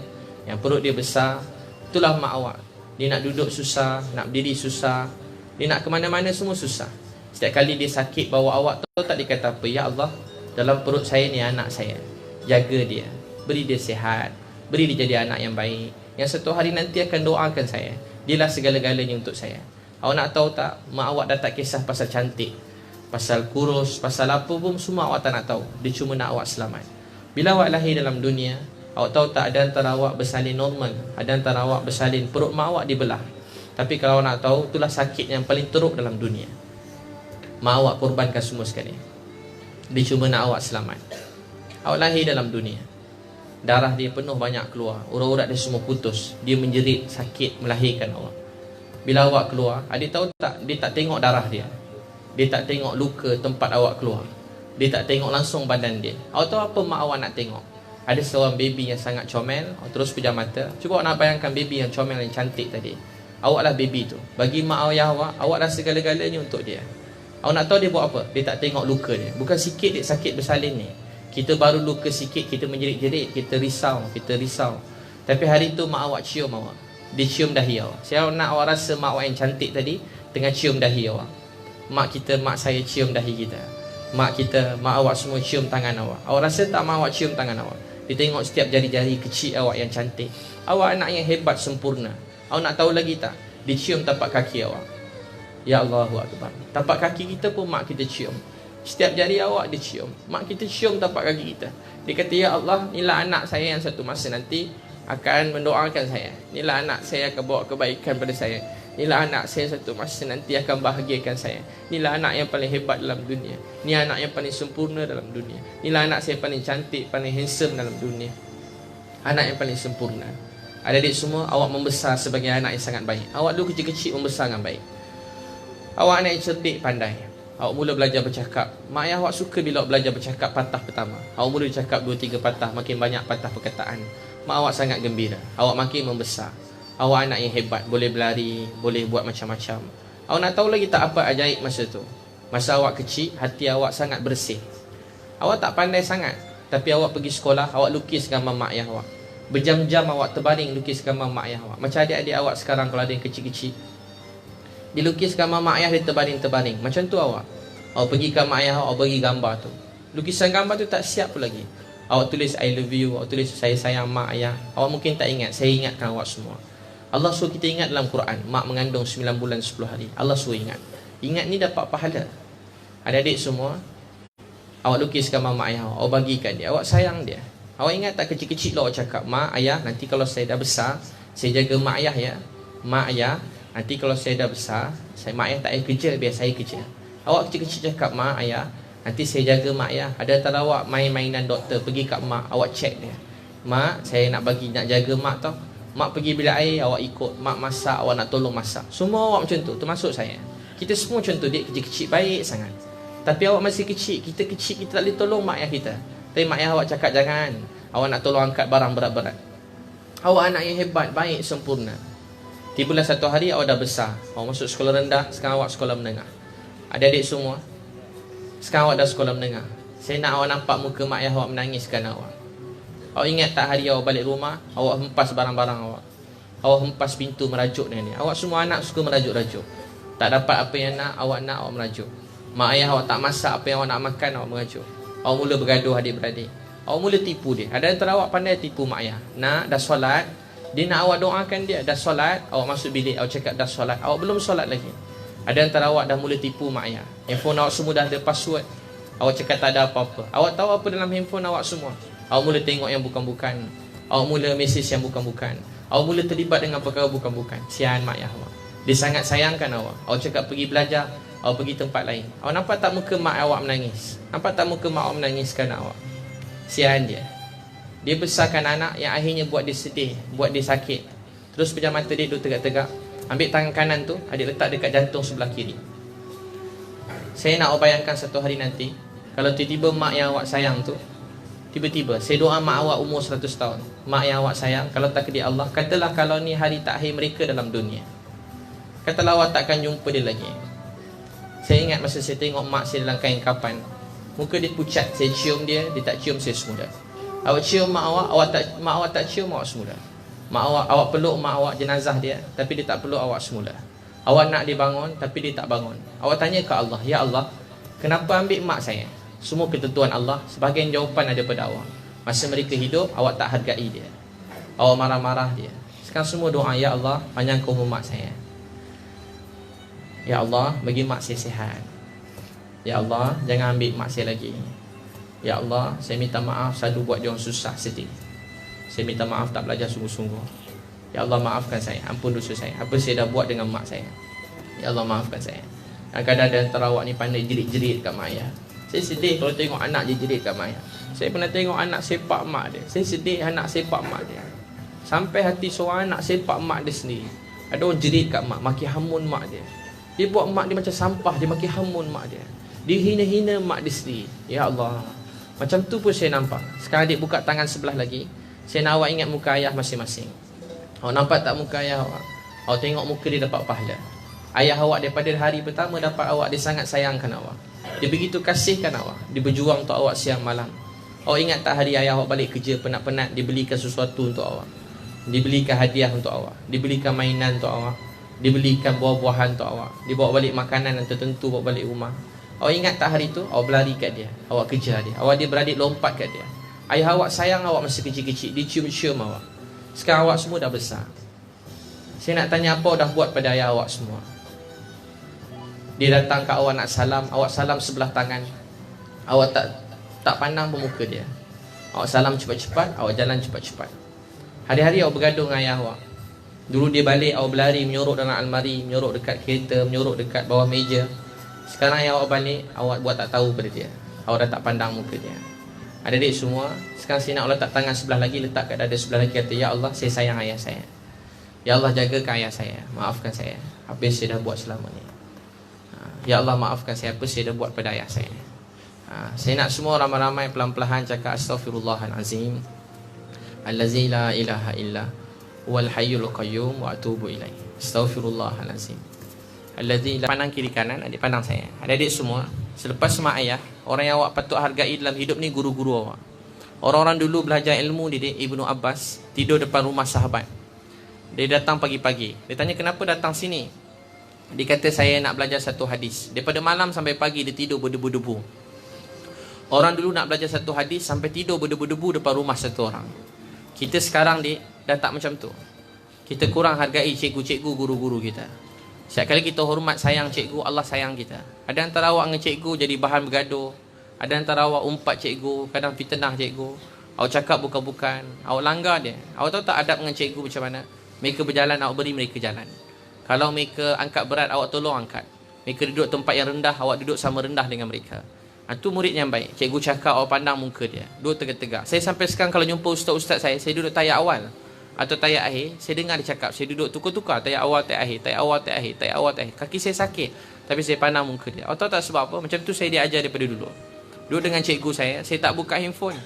yang perut dia besar. Itulah mak awak. Dia nak duduk susah, nak berdiri susah, dia nak ke mana-mana semua susah. Setiap kali dia sakit bawa awak, tahu tak dia kata apa? Ya Allah, dalam perut saya ni anak saya. Jaga dia, beri dia sihat, beri dia jadi anak yang baik, yang satu hari nanti akan doakan saya. Dialah segala-galanya untuk saya. Awak nak tahu tak? Mak awak dah tak kisah pasal cantik, pasal kurus, pasal apa pun, semua awak tak nak tahu. Dia cuma nak awak selamat. Bila awak lahir dalam dunia, awak tahu tak, ada antara awak bersalin normal, ada antara awak bersalin perut mak awak dibelah. Tapi kalau awak nak tahu, itulah sakit yang paling teruk dalam dunia. Mak awak korbankan semua sekali. Dia cuma nak awak selamat. Awak lahir dalam dunia, darah dia penuh banyak keluar, urat-urat dia semua putus. Dia menjerit sakit melahirkan awak. Bila awak keluar, adik tahu tak, dia tak tengok darah dia, dia tak tengok luka tempat awak keluar, dia tak tengok langsung badan dia. Awak tahu apa mak awak nak tengok? Ada seorang baby yang sangat comel. Awak terus pejam mata. Cuba awak nak bayangkan baby yang comel, yang cantik tadi. Awaklah baby tu. Bagi mak ayah awak, awak dah segala-galanya untuk dia. Awak nak tahu dia buat apa? Dia tak tengok luka dia. Bukan sikit dia sakit bersalin ni. Kita baru luka sikit, kita menjerit-jerit, kita risau. Tapi hari tu mak awak cium awak. Dia cium dahi awak. Saya nak awak rasa mak awak yang cantik tadi tengah cium dahi awak. Mak saya cium dahi kita. Mak awak semua cium tangan awak. Awak rasa tak mak awak cium tangan awak? Dia tengok setiap jari-jari kecil awak yang cantik. Awak anak yang hebat, sempurna. Awak nak tahu lagi tak? Dia cium tapak kaki awak. Ya Allahu Akbar. Tapak kaki kita pun mak kita cium. Setiap jari awak dia cium. Mak kita cium tapak kaki kita. Dia kata, ya Allah, inilah anak saya yang satu masa nanti akan mendoakan saya. Inilah anak saya akan bawa kebaikan pada saya. Inilah anak saya satu masa nanti akan bahagiakan saya. Inilah anak yang paling hebat dalam dunia. Ini anak yang paling sempurna dalam dunia. Inilah anak saya paling cantik, paling handsome dalam dunia. Anak yang paling sempurna. Adik-adik semua, awak membesar sebagai anak yang sangat baik. Awak dulu kecil-kecil membesar dengan baik. Awak anak yang cerdik, pandai. Awak mula belajar bercakap. Mak ayah awak suka bila awak belajar bercakap patah pertama. Awak mula bercakap 2-3 patah, makin banyak patah perkataan. Mak awak sangat gembira. Awak makin membesar. Awak anak yang hebat, boleh berlari, boleh buat macam-macam. Awak nak tahu lagi tak apa ajaib masa tu? Masa awak kecil, hati awak sangat bersih. Awak tak pandai sangat, tapi awak pergi sekolah, awak lukis gambar mak ayah awak. Berjam-jam awak terbaring lukis gambar mak ayah awak. Macam adik-adik awak sekarang kalau ada yang kecil-kecil, dilukis gambar mak ayah, dia terbaring-terbaring. Macam tu awak. Awak pergi ke mak ayah awak, bagi gambar tu. Lukisan gambar tu tak siap pun lagi. Awak tulis I love you, awak tulis saya sayang mak ayah. Awak mungkin tak ingat, saya ingatkan awak semua. Allah suruh kita ingat dalam Quran, mak mengandung 9 bulan 10 hari. Allah suruh ingat. Ingat ni dapat pahala. Adik-adik semua, awak lukis gambar mak ayah awak bagikan dia, awak sayang dia. Awak ingat tak kecil-kecil lah awak cakap, mak ayah, nanti kalau saya dah besar, saya jaga mak ayah ya. Mak ayah, nanti kalau saya dah besar, mak ayah tak payah kerja, biar saya kerja. Awak kecil-kecil cakap, mak ayah, nanti saya jaga mak ayah. Ada antara awak main-mainan doktor, pergi kat mak, awak check dia. Mak, saya nak jaga mak tau. Mak pergi bilik air, awak ikut. Mak masak, awak nak tolong masak. Semua awak macam tu, termasuk saya. Kita semua macam tu, dia kecil-kecil baik sangat. Tapi awak masih kecil, kita tak boleh tolong mak ayah kita. Tapi mak ayah awak cakap jangan, awak nak tolong angkat barang berat-berat. Awak anak yang hebat, baik, sempurna. Tibalah satu hari awak dah besar, awak masuk sekolah rendah, sekarang awak sekolah menengah. Adik-adik semua, sekarang awak dah sekolah menengah. Saya nak awak nampak muka mak ayah awak menangiskan awak. Awak ingat tak hari awak balik rumah, awak hempas barang-barang awak. Awak hempas pintu merajuk dengan dia. Awak semua anak suka merajuk-rajuk. Tak dapat apa yang awak merajuk. Mak ayah awak tak masak apa yang awak nak makan, awak merajuk. Awak mula bergaduh adik-beradik. Awak mula tipu dia. Ada antara awak pandai tipu mak ayah. Nak, dah solat, dia nak awak doakan dia. Dah solat, awak masuk bilik, awak cakap dah solat. Awak belum solat lagi. Ada antara awak dah mula tipu mak ayah. Handphone awak semua dah ada password. Awak cakap tak ada apa-apa. Awak tahu apa dalam handphone awak semua. Awak mula tengok yang bukan-bukan. Awak mula mesej yang bukan-bukan. Awak mula terlibat dengan perkara bukan-bukan. Sian mak ayah awak. Dia sangat sayangkan awak. Awak cakap pergi belajar, awak pergi tempat lain. Awak nampak tak muka mak awak menangis? Nampak tak muka mak awak menangiskan awak? Sian dia. Dia besarkan anak yang akhirnya buat dia sedih, buat dia sakit. Terus pejam mata dia duduk tegak-tegak. Ambil tangan kanan tu, adik letak dekat jantung sebelah kiri. Saya nak awak bayangkan satu hari nanti, kalau tiba-tiba mak yang awak sayang tu, tiba-tiba, saya doa mak awak umur 100 tahun. Mak yang awak sayang, kalau takdir Allah, katalah kalau ni hari terakhir mereka dalam dunia. Katalah awak takkan jumpa dia lagi. Saya ingat masa saya tengok mak saya dalam kain kapan, muka dia pucat, saya cium dia, dia tak cium saya semula. Awak cium mak awak tak cium awak semula. Mak awak peluk mak awak jenazah dia, tapi dia tak peluk awak semula. Awak nak dia bangun, tapi dia tak bangun. Awak tanya ke Allah, ya Allah, kenapa ambil mak saya? Semua ketentuan Allah, sebahagian jawapan ada pada awak. Masa mereka hidup, awak tak hargai dia. Awak marah-marah dia. Sekarang semua doa, ya Allah, panjangkan umur mak saya. Ya Allah, bagi mak saya sihat. Ya Allah, jangan ambil mak saya lagi. Ya Allah, saya minta maaf selalu buat dia orang susah, sedih. Saya minta maaf tak belajar sungguh-sungguh. Ya Allah, maafkan saya, ampun dosa saya. Apa saya dah buat dengan mak saya? Ya Allah, maafkan saya. Kadang-kadang ada antara awak ni pandai jerit-jerit kat mak ayah. Saya sedih kalau tengok anak je jerit kat mak ayah. Saya pernah tengok anak sepak mak dia. Saya sedih anak sepak mak dia. Sampai hati seorang anak sepak mak dia sendiri. Ada orang jerit kat mak, maki hamun mak dia. Dia buat mak dia macam sampah, dia maki hamun mak dia. Dia hina-hina mak dia sendiri. Ya Allah, macam tu pun saya nampak. Sekarang adik buka tangan sebelah lagi. Saya nak awak ingat muka ayah masing-masing. Awak nampak tak muka ayah awak? Awak tengok muka dia dapat pahala. Ayah awak daripada hari pertama dapat awak, dia sangat sayangkan awak. Dia begitu kasihkan awak. Dia berjuang untuk awak siang malam. Awak ingat tak hari ayah awak balik kerja penat-penat, dia belikan sesuatu untuk awak. Dia belikan hadiah untuk awak. Dia belikan mainan untuk awak. Dia belikan buah-buahan untuk awak. Dia bawa balik makanan yang tertentu, bawa balik rumah. Awak ingat tak hari tu, awak berlari kat dia, awak kejar dia. Awak dia beradik lompat kat dia. Ayah awak sayang awak masa kecil-kecil, dia cium-cium awak. Sekarang awak semua dah besar. Saya nak tanya apa dah buat pada ayah awak semua. Dia datang ke awak nak salam, awak salam sebelah tangan. Awak tak pandang pemuka dia. Awak salam cepat-cepat, awak jalan cepat-cepat. Hari-hari awak bergaduh dengan ayah awak. Dulu dia balik, awak berlari, menyorok dalam almari, menyorok dekat kereta, menyorok dekat bawah meja. Sekarang yang awak balik, awak buat tak tahu pada dia. Awak dah tak pandang muka dia. Adik-adik semua, sekarang saya nak letak tangan sebelah lagi, letak kat dada sebelah lagi, kata, ya Allah, saya sayang ayah saya. Ya Allah, jagakan ayah saya. Maafkan saya apa yang saya dah buat selama ni. Ya Allah, maafkan saya apa saya dah buat pada ayah saya. Saya nak semua ramai-ramai pelan-pelan cakap astaghfirullahalazim, allazi la ilaha illa wal hayyul qayyum wa atubu ilaih. Astaghfirullahalazim, allazi la. Pandang kiri kanan, adik pandang saya. Adik-adik semua, Selepas mak ayah, orang yang awak patut hargai dalam hidup ni guru-guru awak. Orang-orang dulu belajar ilmu didik Ibnu Abbas tidur depan rumah sahabat. Dia datang pagi-pagi. Dia tanya kenapa datang sini. Dia kata saya nak belajar satu hadis. Daripada malam sampai pagi dia tidur berdebu-debu. Orang dulu nak belajar satu hadis sampai tidur berdebu-debu depan rumah satu orang. Kita sekarang dah tak macam tu. Kita kurang hargai cikgu-cikgu, guru-guru kita. Setiap kali kita hormat sayang cikgu, Allah sayang kita. Ada antara awak dengan cikgu jadi bahan bergaduh. Ada antara awak umpat cikgu, kadang fitnah cikgu. Awak cakap bukan-bukan, awak langgar dia. Awak tahu tak adab dengan cikgu macam mana? Mereka berjalan, awak beri mereka jalan. Kalau mereka angkat berat, awak tolong angkat. Mereka duduk tempat yang rendah, awak duduk sama rendah dengan mereka. Itu murid yang baik. Cikgu cakap, awak pandang muka dia, duduk tegak-tegak. Saya sampai sekarang kalau jumpa ustaz-ustaz saya duduk tayak awal atau tayak akhir, saya dengar dia cakap, saya duduk tukar-tukar, tayak awal, tayak akhir, tayak awal, tayak akhir, tayak awal, tayak akhir. Kaki saya sakit, tapi saya pandang muka dia. Awak tahu tak sebab apa? Macam tu saya diajar daripada dulu. Duduk dengan cikgu saya tak buka handphone.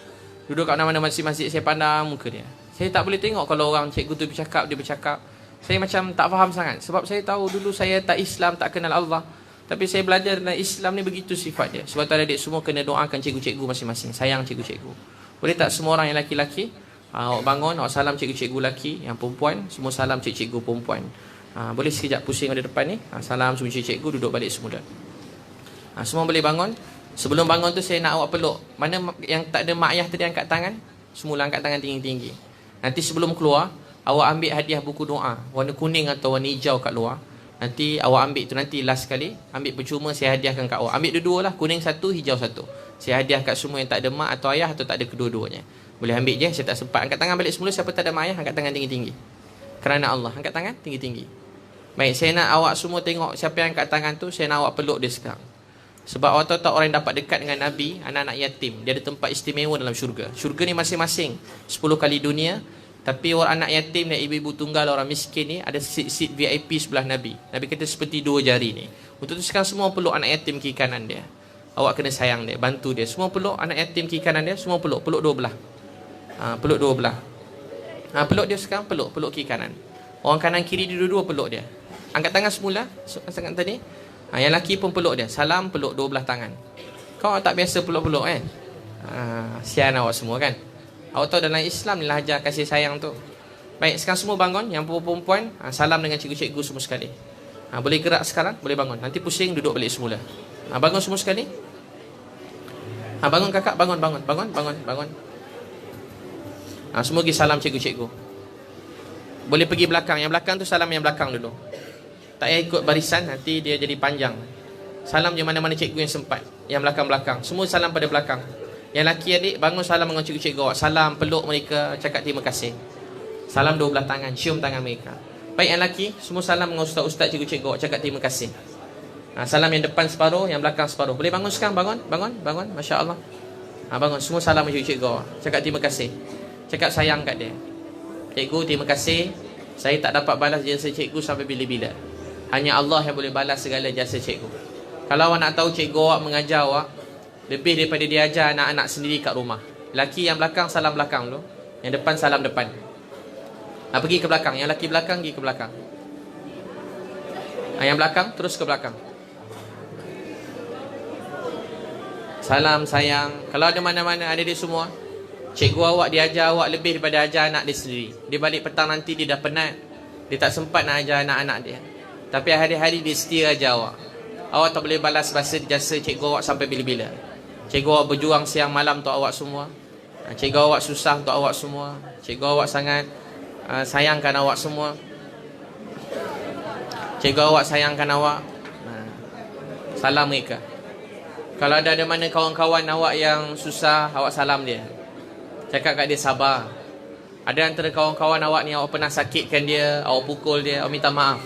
Duduk kat mana-mana masjid-masjid, saya pandang muka dia. Saya tak boleh tengok kalau orang cikgu tu bercakap, dia bercakap. Saya macam tak faham sangat. Sebab saya tahu dulu saya tak Islam, tak kenal Allah. Tapi saya belajar dalam Islam ni begitu sifat dia. Sebab tu adik semua kena doakan cikgu-cikgu masing-masing. Sayang cikgu-cikgu. Boleh tak semua orang yang laki-laki, awak bangun, awak salam cikgu-cikgu laki. Yang perempuan, semua salam cikgu-cikgu perempuan. Boleh sekejap pusing ada depan ni. Salam semua cikgu, duduk balik semula. Semua boleh bangun. Sebelum bangun tu saya nak awak peluk. Mana yang tak ada mak ayah tadi angkat tangan? Semula angkat tangan tinggi-tinggi. Nanti sebelum keluar, awak ambil hadiah buku doa warna kuning atau warna hijau kat luar. Nanti awak ambil tu, nanti last sekali ambil percuma, saya hadiahkan kat awak. Ambil dua-dua lah, kuning satu, hijau satu. Saya hadiah kat semua yang tak ada mak atau ayah atau tak ada kedua-duanya. Boleh ambil je, saya tak sempat. Angkat tangan balik semula, siapa tak ada mak ayah, angkat tangan tinggi-tinggi. Kerana Allah, angkat tangan tinggi-tinggi. Baik, saya nak awak semua tengok siapa yang angkat tangan tu, saya nak awak peluk dia sekarang. Sebab awak tahu tak, orang yang dapat dekat dengan Nabi, anak-anak yatim, dia ada tempat istimewa dalam syurga. Syurga ni masing-masing 10 kali dunia. Tapi orang anak yatim dan ibu-ibu tunggal, orang miskin ni ada seat VIP sebelah Nabi. Nabi kata seperti 2 jari ni. Untuk tu sekarang semua peluk anak yatim kiri kanan dia. Awak kena sayang dia, bantu dia. Semua peluk anak yatim kiri kanan dia, semua peluk. Peluk 2 belah. Peluk 2 belah. Peluk dia sekarang, peluk kiri kanan. Orang kanan kiri dua-dua peluk dia. Angkat tangan semula, angkat tadi. Yang lelaki pun peluk dia. Salam, peluk 2 belah tangan. Kau tak biasa peluk-peluk kan? Sian awak semua kan? Awak tahu dalam Islam ni lah ajar kasih sayang tu. Baik, sekarang semua bangun. Yang perempuan, salam dengan cikgu-cikgu semua sekali. Boleh gerak sekarang, boleh bangun. Nanti pusing, duduk balik semula. Bangun semua sekali. Bangun kakak, bangun. Semua pergi salam cikgu-cikgu. Boleh pergi belakang. Yang belakang tu salam yang belakang dulu. Tak payah ikut barisan, nanti dia jadi panjang. Salam je mana-mana cikgu yang sempat. Yang belakang-belakang, semua salam pada belakang. Yang laki adik, bangun salam dengan cikgu-cikgu awak. Salam, peluk mereka, cakap terima kasih. Salam 2 belah tangan, cium tangan mereka. Baik, yang laki, semua salam dengan ustaz-ustaz cikgu-cikgu awak, cakap terima kasih. Salam yang depan separuh, yang belakang separuh. Boleh bangun sekarang, bangun. Masya Allah. Bangun, semua salam dengan cikgu-cikgu awak, cakap terima kasih. Cakap sayang kat dia. Cikgu, terima kasih. Saya tak dapat balas jasa cikgu sampai bila-bila. Hanya Allah yang boleh balas segala jasa cikgu. Kalau awak nak tahu cikgu awak mengajar awak lebih daripada dia ajar anak-anak sendiri kat rumah. Laki yang belakang salam belakang dulu, yang depan salam depan. Pergi ke belakang. Yang laki belakang pergi ke belakang. Yang belakang terus ke belakang. Salam sayang. Kalau ada mana-mana ada dia semua, cikgu awak dia ajar awak lebih daripada ajar anak dia sendiri. Dia balik petang nanti dia dah penat, dia tak sempat nak ajar anak-anak dia. Tapi hari-hari dia setia ajar awak. Awak tak boleh balas bahasa jasa cikgu awak sampai bila-bila. Cikgu awak berjuang siang malam untuk awak semua. Cikgu awak susah untuk awak semua. Cikgu awak sangat sayangkan awak semua. Cikgu awak sayangkan awak. Salam mereka. Kalau ada mana kawan-kawan awak yang susah, awak salam dia. Cakap kat dia sabar. Ada antara kawan-kawan awak ni, awak pernah sakitkan dia, awak pukul dia, awak minta maaf.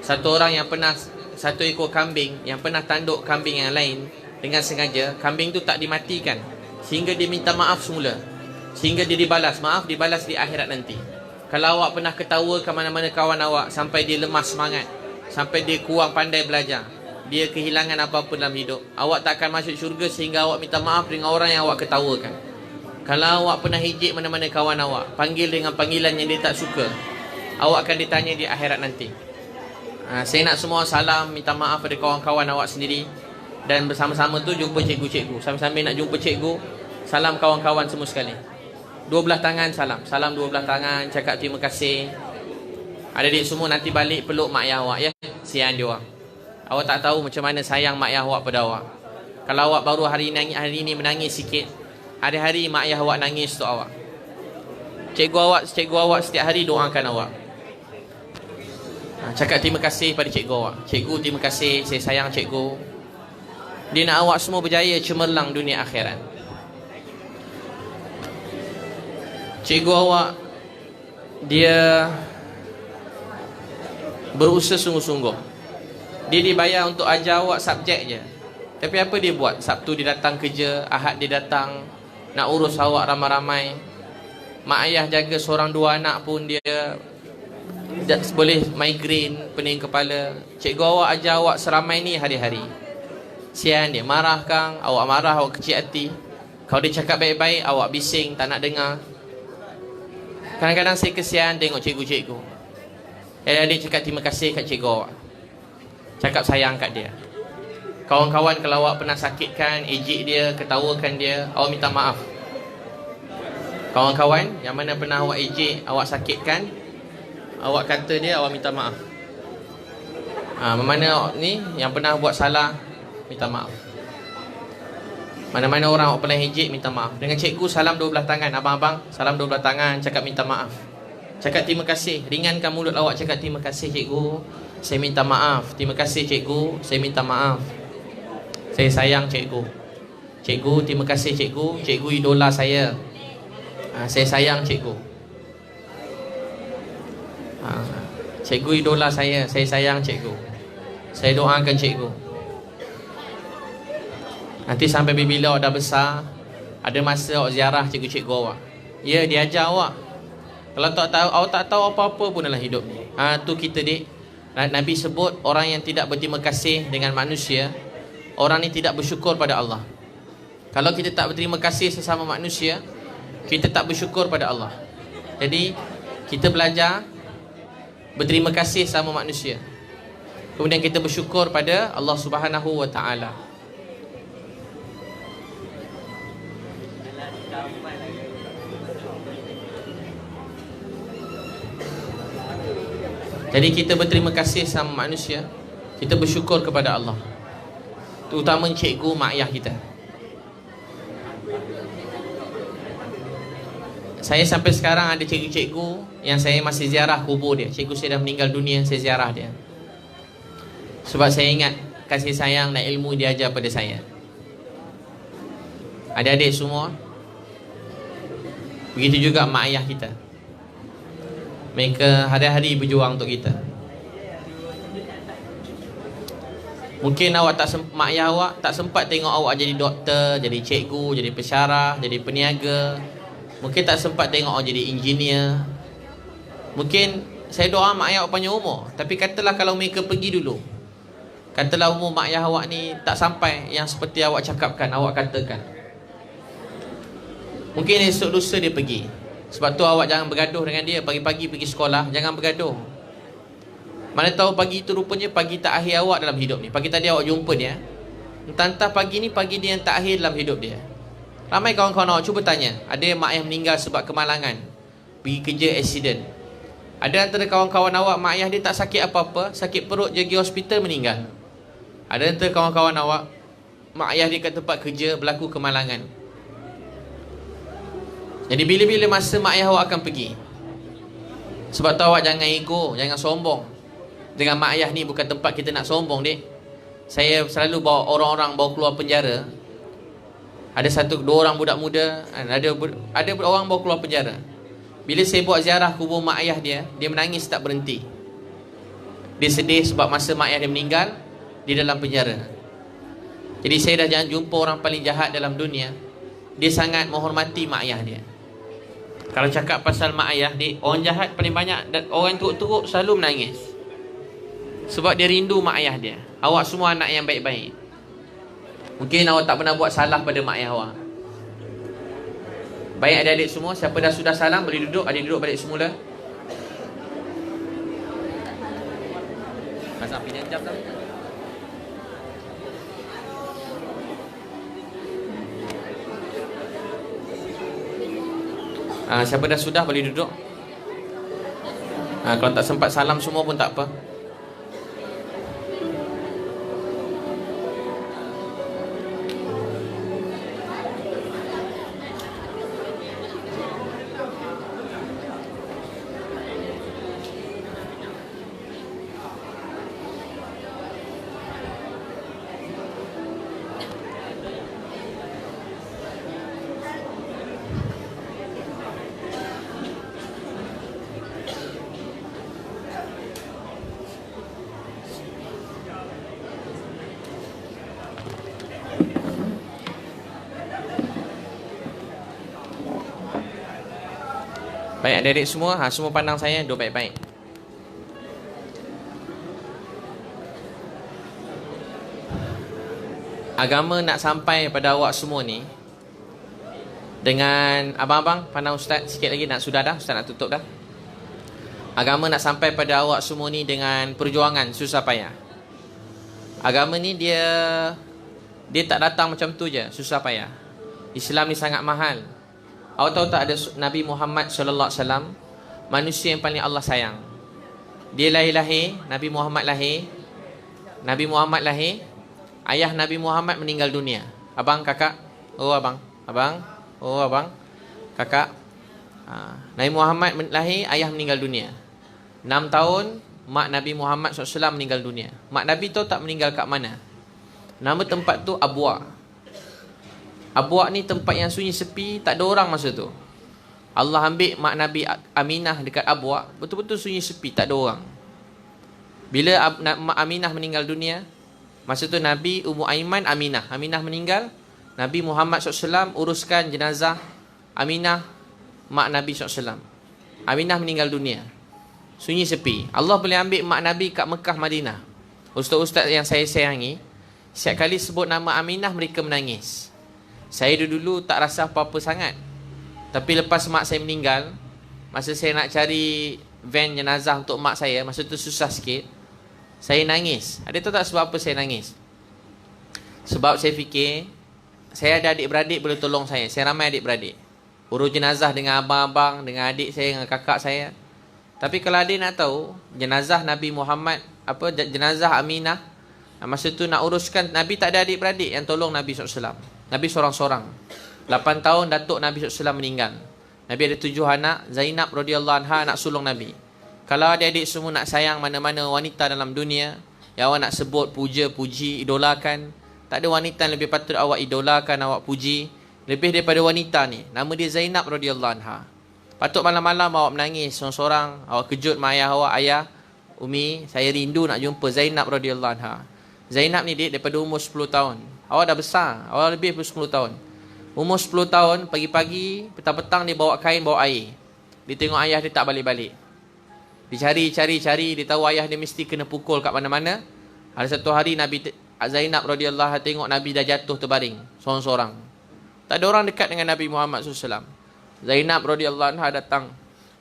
Satu orang yang pernah, satu ekor kambing yang pernah tanduk kambing yang lain dengan sengaja, kambing tu tak dimatikan sehingga dia minta maaf semula, sehingga dia dibalas. Maaf dibalas di akhirat nanti. Kalau awak pernah ketawa ke mana-mana kawan awak sampai dia lemas semangat, sampai dia kurang pandai belajar, dia kehilangan apa-apa dalam hidup, awak tak akan masuk syurga sehingga awak minta maaf dengan orang yang awak ketawakan. Kalau awak pernah hijik mana-mana kawan awak, panggil dengan panggilan yang dia tak suka, awak akan ditanya di akhirat nanti. Saya nak semua salam, minta maaf pada kawan-kawan awak sendiri. Dan bersama-sama tu jumpa cikgu-cikgu. Sambil-sambil nak jumpa cikgu, salam kawan-kawan semua sekali. Dua belah tangan salam. Salam dua belah tangan, cakap terima kasih. Adik-adik semua nanti balik peluk mak ayah awak ya. Sian dia orang. Awak tak tahu macam mana sayang mak ayah awak pada awak. Kalau awak baru hari ini menangis sikit, hari-hari mak ayah awak nangis untuk awak. Cikgu awak setiap hari doakan awak. Cakap terima kasih pada cikgu awak. Cikgu terima kasih, saya sayang cikgu. Dia nak awak semua berjaya cemerlang dunia akhirat. Cikgu awak, dia berusaha sungguh-sungguh. Dia dibayar untuk ajar awak subjek je. Tapi apa dia buat? Sabtu dia datang kerja, Ahad dia datang nak urus awak ramai-ramai. Mak ayah jaga seorang dua anak pun dia boleh migraine, pening kepala. Cikgu awak ajar awak seramai ni hari-hari. Sian dia, marah kang, awak marah, awak kecil hati. Kalau dia cakap baik-baik, awak bising, tak nak dengar. Kadang-kadang saya kesian tengok cikgu-cikgu. Adik cakap terima kasih kat cikgu awak. Cakap sayang kat dia. Kawan-kawan kalau awak pernah sakitkan, ejek dia, ketawakan dia, awak minta maaf. Kawan-kawan yang mana pernah awak ejek, awak sakitkan, awak kata dia, awak minta maaf. Mana ni yang pernah buat salah, minta maaf. Mana-mana orang awak pernah ejek, minta maaf. Dengan cikgu salam dua belah tangan. Abang-abang salam dua belah tangan, cakap minta maaf. Cakap terima kasih. Ringankan mulut awak, cakap terima kasih cikgu, saya minta maaf. Terima kasih cikgu, saya minta maaf. Saya sayang cikgu. Cikgu terima kasih cikgu, cikgu idola saya. Saya sayang cikgu. Cikgu idola saya sayang cikgu. Saya doakan cikgu. Nanti sampai bila awak dah besar, ada masa awak ziarah cikgu-cikgu awak. Ya, dia ajar awak. Kalau tak tahu, awak tak tahu apa-apa pun dalam hidup ni. Tu kita dik. Nabi sebut orang yang tidak berterima kasih dengan manusia, orang ni tidak bersyukur pada Allah. Kalau kita tak berterima kasih sesama manusia, kita tak bersyukur pada Allah. Jadi kita belajar berterima kasih sama manusia, kemudian kita bersyukur pada Allah Subhanahu wa taala. Jadi kita berterima kasih sama manusia, kita bersyukur kepada Allah, terutama cikgu mak ayah kita. Saya sampai sekarang ada cikgu-cikgu yang saya masih ziarah kubur dia. Cikgu saya dah meninggal dunia, saya ziarah dia. Sebab saya ingat kasih sayang dan ilmu dia ajar pada saya. Adik-adik semua, begitu juga mak ayah kita. Mereka hari-hari berjuang untuk kita. Mungkin awak mak ayah awak tak sempat tengok awak jadi doktor, jadi cikgu, jadi pensyarah, jadi peniaga. Mungkin tak sempat tengok awak jadi engineer. Mungkin saya doa mak ayah awak panjang umur. Tapi katalah kalau mereka pergi dulu, katalah umur mak ayah awak ni tak sampai yang seperti awak cakapkan, awak katakan, mungkin esok lusa dia pergi. Sebab tu awak jangan bergaduh dengan dia. Pagi-pagi pergi sekolah, jangan bergaduh. Mana tahu pagi itu rupanya pagi tak akhir awak dalam hidup ni. Pagi tadi awak jumpa dia, entah pagi ni pagi dia yang tak akhir dalam hidup dia. Ramai kawan-kawan awak cuba tanya, ada mak ayah meninggal sebab kemalangan, pergi kerja accident. Ada antara kawan-kawan awak mak ayah dia tak sakit apa-apa, sakit perut je pergi hospital meninggal. Ada antara kawan-kawan awak mak ayah dia kat tempat kerja berlaku kemalangan. Jadi bila-bila masa mak ayah awak akan pergi. Sebab tu awak jangan ego, jangan sombong. Dengan mak ayah ni bukan tempat kita nak sombong dek. Saya selalu bawa orang-orang bawa keluar penjara. Ada dua orang budak muda, ada orang bawa keluar penjara. Bila saya buat ziarah kubur mak ayah dia, dia menangis tak berhenti. Dia sedih sebab masa mak ayah dia meninggal, dia dalam penjara. Jadi saya dah jangan jumpa orang paling jahat dalam dunia. Dia sangat menghormati mak ayah dia. Kalau cakap pasal mak ayah dia, orang jahat paling banyak dan orang teruk-teruk selalu menangis. Sebab dia rindu mak ayah dia. Awak semua anak yang baik-baik. Mungkin awak tak pernah buat salah pada mak ayah awak. Baik adik-adik semua, siapa dah sudah salam boleh duduk. Adik duduk balik semula. Pasal pinjam jam dah. Siapa dah sudah boleh duduk. Kalau tak sempat salam semua pun tak apa. Baik adik-adik semua, semua pandang saya, duduk baik-baik. Agama nak sampai pada awak semua ni dengan abang-abang, pandang ustaz sikit lagi, sudah dah, ustaz nak tutup dah. Agama nak sampai pada awak semua ni dengan perjuangan susah payah. Agama ni dia tak datang macam tu je, susah payah. Islam ni sangat mahal. Awak tahu tak, ada Nabi Muhammad sallallahu alaihi wasallam, manusia yang paling Allah sayang. Dia lahir, Nabi Muhammad lahir, ayah Nabi Muhammad meninggal dunia. Abang, kakak, abang, kakak. Nabi Muhammad lahir, ayah meninggal dunia. 6 tahun, mak Nabi Muhammad SAW meninggal dunia. Mak Nabi tu tak meninggal kat mana? Nama tempat tu Abwa. Abwa ni tempat yang sunyi sepi, tak ada orang masa tu. Allah ambil mak Nabi Aminah dekat Abwa, betul-betul sunyi sepi, tak ada orang. Bila mak Aminah meninggal dunia, masa tu Nabi Ummu Aiman Aminah meninggal, Nabi Muhammad SAW uruskan jenazah Aminah, mak Nabi SAW. Aminah meninggal dunia, sunyi sepi. Allah boleh ambil mak Nabi kat Mekah, Madinah. Ustaz-ustaz yang saya sayangi, setiap kali sebut nama Aminah mereka menangis. Saya dulu tak rasa apa-apa sangat. Tapi lepas mak saya meninggal, masa saya nak cari van jenazah untuk mak saya, masa tu susah sikit, saya nangis. Ada tahu tak sebab apa saya nangis? Sebab saya fikir, saya ada adik-beradik boleh tolong saya. Saya ramai adik-beradik. Urus jenazah dengan abang-abang, dengan adik saya, dengan kakak saya. Tapi kalau adik nak tahu, jenazah Nabi Muhammad, jenazah Aminah, masa tu nak uruskan, Nabi tak ada adik-beradik yang tolong Nabi SAW. Nabi seorang-seorang. 8 tahun Datuk Nabi SAW meninggal. Nabi ada 7 anak. Zainab radhiyallahu anha anak sulung Nabi. Kalau adik-adik semua nak sayang mana-mana wanita dalam dunia, yang awak nak sebut, puja, puji, idolakan, tak ada wanita yang lebih patut awak idolakan, awak puji lebih daripada wanita ni. Nama dia Zainab radhiyallahu anha. Patut malam-malam awak menangis seorang-seorang, awak kejut mak ayah awak, ayah, Umi, saya rindu nak jumpa Zainab radhiyallahu anha. Zainab ni daripada umur 10 tahun. Awak dah besar, awak lebih daripada 10 tahun. Umur 10 tahun, pagi-pagi, petang-petang dia bawa kain, bawa air. Dia tengok ayah dia tak balik-balik. Dia cari, dia tahu ayah dia mesti kena pukul kat mana-mana. Ada satu hari Zainab radhiyallahu anha tengok Nabi dah jatuh terbaring, seorang-seorang. Tak ada orang dekat dengan Nabi Muhammad SAW. Zainab radhiyallahu anha datang.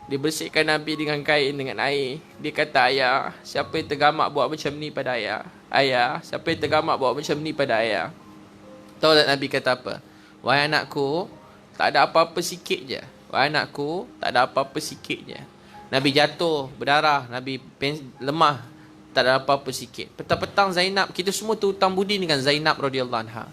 Dia bersihkan Nabi dengan kain, dengan air. Dia kata, ayah, siapa yang tergamak buat macam ni pada ayah? Ayah, siapa yang tergamak buat macam ni pada ayah? Tahu tak Nabi kata apa? Wahai anakku, tak ada apa-apa sikit je. Wahai anakku, tak ada apa-apa sikit je. Nabi jatuh, berdarah. Nabi lemah, tak ada apa-apa sikit. Petang-petang Zainab, kita semua tu hutang budi dengan Zainab radhiyallahu anha.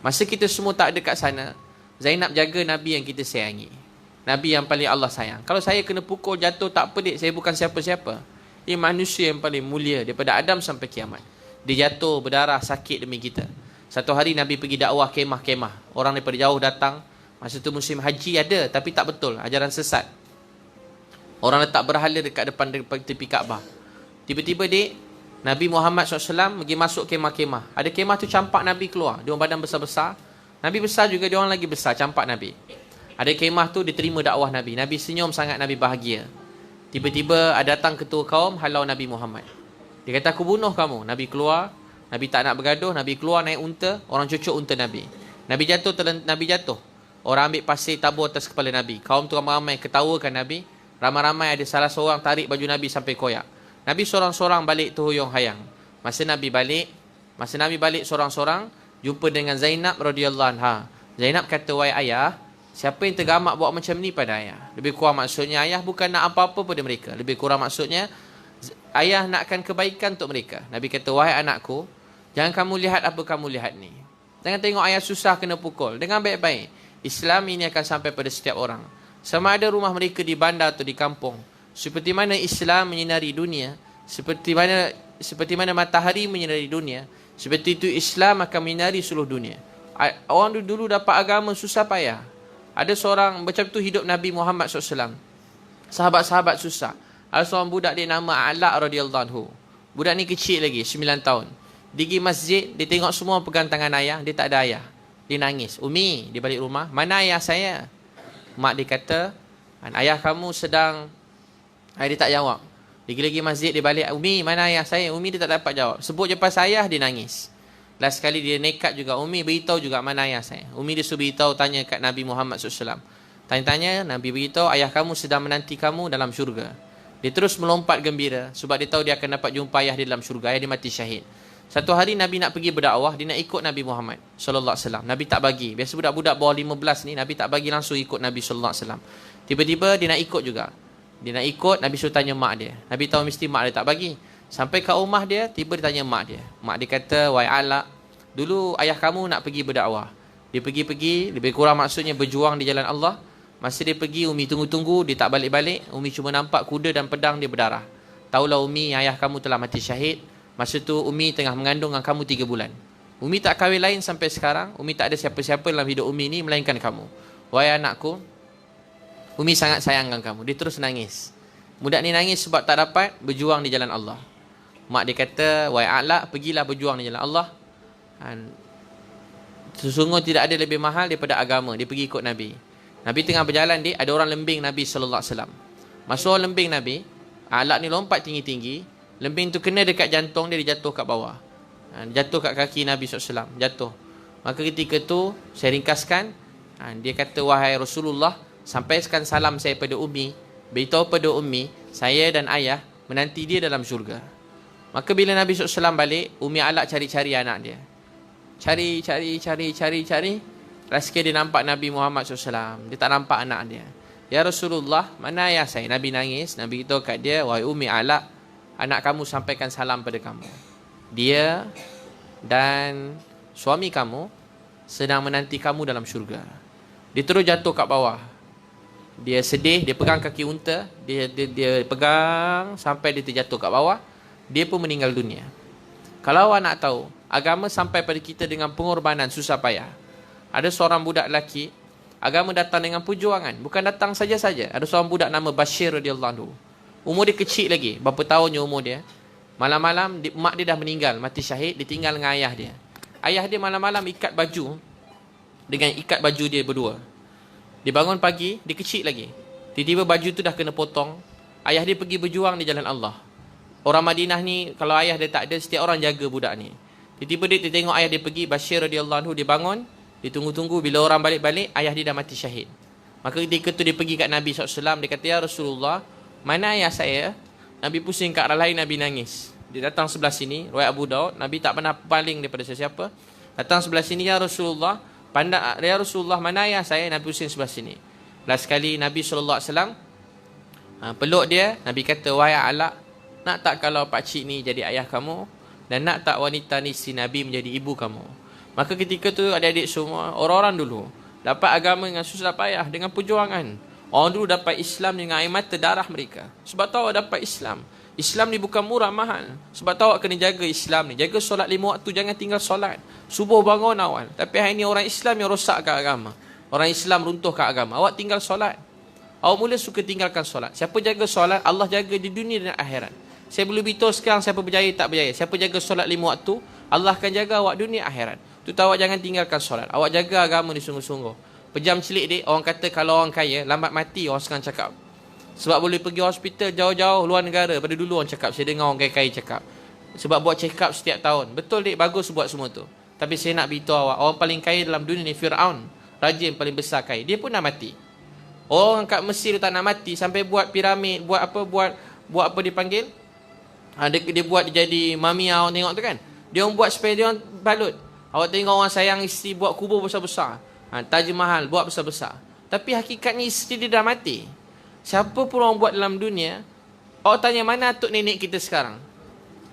Masa kita semua tak ada kat sana, Zainab jaga Nabi yang kita sayangi. Nabi yang paling Allah sayang. Kalau saya kena pukul, jatuh, tak apa dik, saya bukan siapa-siapa. Ini manusia yang paling mulia daripada Adam sampai kiamat. Dia jatuh, berdarah, sakit demi kita. Satu hari Nabi pergi dakwah kemah-kemah. Orang daripada jauh datang. Masa tu musim haji ada, tapi tak betul, ajaran sesat. Orang letak berhala dekat depan tepi Kaabah. Tiba-tiba Nabi Muhammad SAW pergi masuk kemah-kemah. Ada kemah tu campak Nabi keluar. Dia orang badan besar-besar. Nabi besar juga, dia orang lagi besar, campak Nabi. Ada kemah tu diterima dakwah Nabi. Nabi senyum sangat, Nabi bahagia. Tiba-tiba ada datang ketua kaum halau Nabi Muhammad. Dia kata, aku bunuh kamu. Nabi keluar. Nabi tak nak bergaduh. Nabi keluar naik unta. Orang cucuk unta Nabi. Nabi jatuh. Orang ambil pasir tabur atas kepala Nabi. Kaum tu ramai-ramai ketawakan Nabi. Ramai-ramai ada salah seorang tarik baju Nabi sampai koyak. Nabi seorang-seorang balik terhuyung hayang. Masa Nabi balik seorang-seorang, jumpa dengan Zainab radhiyallahu anha. Zainab kata, wahai ayah, Siapa yang tergamak buat macam ni pada ayah? Lebih kurang maksudnya ayah bukan nak apa-apa pada mereka. Lebih kurang maksudnya ayah nakkan kebaikan untuk mereka. Nabi kata, wahai anakku, jangan kamu lihat apa kamu lihat ni. Jangan tengok ayah susah kena pukul. Dengan baik-baik. Islam ini akan sampai pada setiap orang. Sama ada rumah mereka di bandar atau di kampung. Seperti mana Islam menyinari dunia, seperti mana matahari menyinari dunia, seperti itu Islam akan menyinari seluruh dunia. Orang dulu dapat agama susah payah. Ada seorang macam tu hidup Nabi Muhammad SAW. Sahabat-sahabat susah. Ada seorang budak dia nama Ala radhiyallahu anhu. Budak ni kecil lagi, 9 tahun. Dia pergi masjid, dia tengok semua pegang tangan ayah, dia tak ada ayah. Dia nangis. Umi, dia balik rumah, mana ayah saya? Mak dia kata, ayah kamu sedang... Dia tak jawab. Dia pergi masjid, dia balik, Umi, mana ayah saya? Umi dia tak dapat jawab. Sebut je pas ayah, dia nangis. Last sekali dia nekat juga, Umi beritahu juga mana ayah saya. Umi dia suruh beritahu, tanya kat Nabi Muhammad SAW. Tanya-tanya, Nabi beritahu, ayah kamu sedang menanti kamu dalam syurga. Dia terus melompat gembira, sebab dia tahu dia akan dapat jumpa ayah dia dalam syurga. Ayah dia mati syahid. Satu hari Nabi nak pergi berdakwah, dia nak ikut Nabi Muhammad SAW. Nabi tak bagi. Biasa budak-budak bawah 15 ni, Nabi tak bagi langsung ikut Nabi SAW. Tiba-tiba dia nak ikut juga. Dia nak ikut, Nabi suruh tanya mak dia. Nabi tahu mesti mak dia tak bagi. Sampai ke rumah dia, tiba dia tanya mak dia. Mak dia kata, wahai Ala, dulu ayah kamu nak pergi berdakwah. Dia pergi-pergi, lebih kurang maksudnya berjuang di jalan Allah. Masa dia pergi, Umi tunggu-tunggu, dia tak balik-balik. Umi cuma nampak kuda dan pedang dia berdarah. Taulah Umi, ayah kamu telah mati syahid. Masa tu Umi tengah mengandung dengan kamu 3 bulan. Umi tak kahwin lain sampai sekarang. Umi tak ada siapa-siapa dalam hidup Umi ni melainkan kamu. Wahai anakku, Umi sangat sayangkan kamu. Dia terus nangis. Budak ni nangis sebab tak dapat berjuang di jalan Allah. Mak dia kata, wahai A'la, pergilah berjuang di jalan Allah. Sesungguhnya tidak ada lebih mahal daripada agama. Dia pergi ikut Nabi. Nabi tengah berjalan, ada orang lembing Nabi SAW. Masuk orang lembing Nabi, A'la ni lompat tinggi-tinggi. Lembing tu kena dekat jantung dia, dia jatuh kat bawah. Jatuh kat kaki Nabi SAW. Jatuh. Maka ketika tu, saya ringkaskan. Dia kata, wahai Rasulullah, sampaikan salam saya pada Umi. Beritahu pada Umi, saya dan ayah menanti dia dalam syurga. Maka bila Nabi SAW balik, Umi Alak cari-cari anak dia. Cari. Last dia nampak Nabi Muhammad SAW. Dia tak nampak anak dia. Ya Rasulullah, mana ayah saya? Nabi nangis. Nabi beritahu kat dia, wahai Umi Alak, anak kamu sampaikan salam pada kamu. Dia dan suami kamu sedang menanti kamu dalam syurga. Dia terus jatuh kat bawah. Dia sedih, dia pegang kaki unta, dia pegang sampai dia terjatuh kat bawah. Dia pun meninggal dunia. Kalau awak nak tahu, agama sampai pada kita dengan pengorbanan susah payah. Ada seorang budak lelaki, agama datang dengan perjuangan, bukan datang saja-saja. Ada seorang budak nama Bashir radhiyallahu anhu. Umur dia kecil lagi, berapa tahunnya umur dia. Malam-malam mak dia dah meninggal, mati syahid, ditinggal dengan ayah dia. Ayah dia malam-malam ikat baju dengan ikat baju dia berdua. Dia bangun pagi, dia kecil lagi. Tiba-tiba baju tu dah kena potong. Ayah dia pergi berjuang di jalan Allah. Orang Madinah ni, kalau ayah dia tak ada, setiap orang jaga budak ni. Tiba-tiba dia tengok ayah dia pergi, Bashir radhiyallahu anhu, dia bangun. Dia tunggu-tunggu, bila orang balik-balik, ayah dia dah mati syahid. Maka ketika tu dia pergi kat Nabi SAW, dia kata, ya Rasulullah, mana ayah saya? Nabi pusing kat arah lain, Nabi nangis. Dia datang sebelah sini, riwayat Abu Daud, Nabi tak pernah paling daripada sesiapa. Datang sebelah sini, ya Rasulullah, ya Rasulullah, mana ayah saya? Nabi pusing sebelah sini. Last sekali Nabi SAW peluk dia. Nabi kata, wahai Alak, nak tak kalau pakcik ni jadi ayah kamu? Dan nak tak wanita ni si Nabi menjadi ibu kamu? Maka ketika tu adik-adik semua, orang-orang dulu dapat agama dengan susah payah, dengan perjuangan. Orang dulu dapat Islam dengan air mata darah mereka. Sebab tahu awak dapat Islam. Islam ni bukan murah mahal. Sebab tahu awak kena jaga Islam ni. Jaga solat 5 waktu, jangan tinggal solat. Subuh bangun awal. Tapi hari ni orang Islam yang rosakkan agama. Orang Islam runtuhkan agama. Awak tinggal solat. Awak mula suka tinggalkan solat. Siapa jaga solat, Allah jaga di dunia dan akhirat. Saya boleh beritahu sekarang siapa berjaya tak berjaya. Siapa jaga solat 5 waktu, Allah akan jaga awak dunia akhirat. Tu tahu awak jangan tinggalkan solat. Awak jaga agama ni sungguh-sungguh. Pejam celik dia, orang kata kalau orang kaya, lambat mati orang sekarang cakap. Sebab boleh pergi hospital jauh-jauh luar negara. Pada dulu orang cakap, saya dengar orang kaya-kaya cakap. Sebab buat check up setiap tahun. Betul dik, bagus buat semua tu. Tapi saya nak beritahu awak, orang paling kaya dalam dunia ni Fir'aun. Raja yang paling besar kaya. Dia pun nak mati. Orang kat Mesir tak nak mati sampai buat piramid, buat apa dipanggil? Dia buat dia jadi mamia, orang tengok tu kan. Dia orang buat supaya dia orang balut. Awak tengok orang sayang isteri buat kubur besar-besar. Taj Mahal buat besar-besar. Tapi hakikatnya isteri dia dah mati. Siapa pun orang buat dalam dunia, awak tanya mana atuk nenek kita sekarang?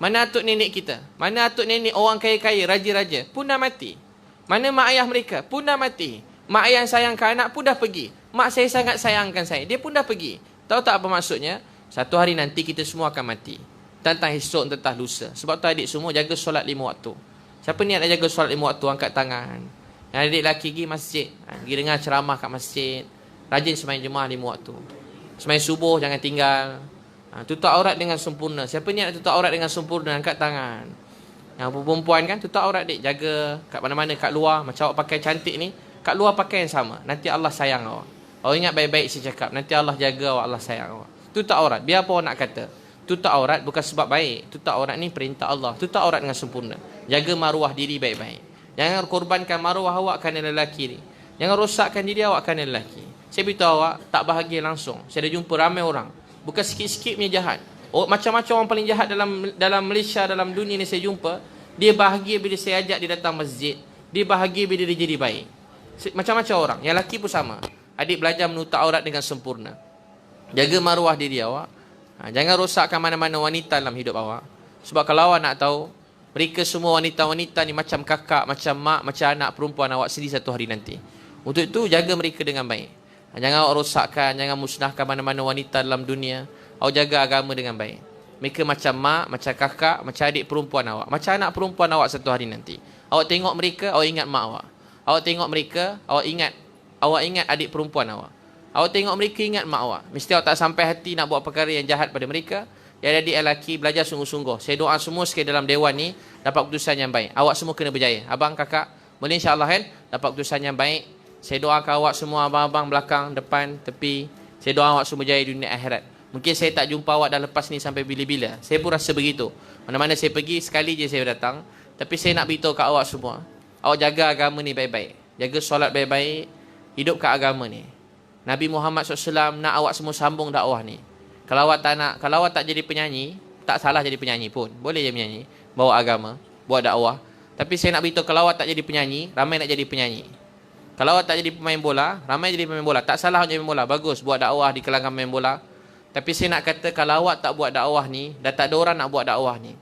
Mana atuk nenek kita? Mana atuk nenek orang kaya-kaya, raja-raja? Pun dah mati. Mana mak ayah mereka? Pun dah mati. Mak ayah yang sayangkan anak pun dah pergi. Mak saya sangat sayangkan saya. Dia pun dah pergi. Tahu tak apa maksudnya? Satu hari nanti kita semua akan mati. Tentang esok, tentang lusa. Sebab tu adik semua jaga solat 5 waktu. Siapa niat nak jaga solat 5 waktu? Angkat tangan. Yang adik lelaki pergi masjid. Pergi dengar ceramah kat masjid. Rajin sembahyang jemaah 5 waktu. Sembahyang subuh jangan tinggal. Tutup aurat dengan sempurna. Siapa niat nak tutup aurat dengan sempurna? Angkat tangan. Yang perempuan kan tutup aurat dik. Jaga kat mana-mana kat luar. Macam awak pakai cantik ni. Kat luar pakai yang sama. Nanti Allah sayang awak. Awak ingat baik-baik saya cakap. Nanti Allah jaga awak, Allah sayang awak. Tutup aurat. Biar apa orang nak kata. Tutup aurat bukan sebab baik. Tutup aurat ni perintah Allah. Tutup aurat dengan sempurna. Jaga maruah diri baik-baik. Jangan korbankan maruah awak kerana lelaki ni. Jangan rosakkan diri awak kerana lelaki. Saya beritahu awak, tak bahagia langsung. Saya dah jumpa ramai orang. Bukan sikit-sikit punya jahat. Oh, macam-macam orang paling jahat dalam Malaysia, dalam dunia ni saya jumpa. Dia bahagia bila saya ajak dia datang masjid. Dia bahagia bila dia jadi baik. Macam-macam orang. Yang lelaki pun sama. Adik belajar menutup aurat dengan sempurna. Jaga maruah diri awak. Jangan rosakkan mana-mana wanita dalam hidup awak. Sebab kalau awak nak tahu, mereka semua wanita-wanita ni macam kakak, macam mak, macam anak perempuan awak sendiri satu hari nanti. Untuk itu, jaga mereka dengan baik. Jangan awak rosakkan, jangan musnahkan mana-mana wanita dalam dunia. Awak jaga agama dengan baik. Mereka macam mak, macam kakak, macam adik perempuan awak. Macam anak perempuan awak satu hari nanti. Awak tengok mereka, awak ingat mak awak. Awak tengok mereka, awak ingat adik perempuan awak. Awak tengok mereka, ingat mak awak. Mesti awak tak sampai hati nak buat perkara yang jahat pada mereka. Ya adik lelaki, belajar sungguh-sungguh. Saya doa semua sekali dalam dewan ni dapat keputusan yang baik. Awak semua kena berjaya. Abang, kakak, boleh insyaAllah kan? Dapat keputusan yang baik. Saya doakan awak semua, abang-abang, belakang, depan, tepi. Saya doa awak semua berjaya dunia akhirat. Mungkin saya tak jumpa awak dah lepas ni sampai bila-bila. Saya pun rasa begitu. Mana-mana saya pergi, sekali je saya datang. Tapi saya nak beritahu kat awak semua. Awak jaga agama ni baik-baik. Jaga solat baik-baik. Hidup kat agama ni. Nabi Muhammad SAW nak awak semua sambung dakwah ni. Kalau awak tak jadi penyanyi, tak salah jadi penyanyi pun. Boleh je menyanyi. Bawa agama, buat dakwah. Tapi saya nak beritahu, kalau awak tak jadi penyanyi, ramai nak jadi penyanyi. Kalau awak tak jadi pemain bola, ramai jadi pemain bola. Tak salah jadi pemain bola. Bagus buat dakwah di kalangan pemain bola. Tapi saya nak kata, kalau awak tak buat dakwah ni, dah tak ada orang nak buat dakwah ni.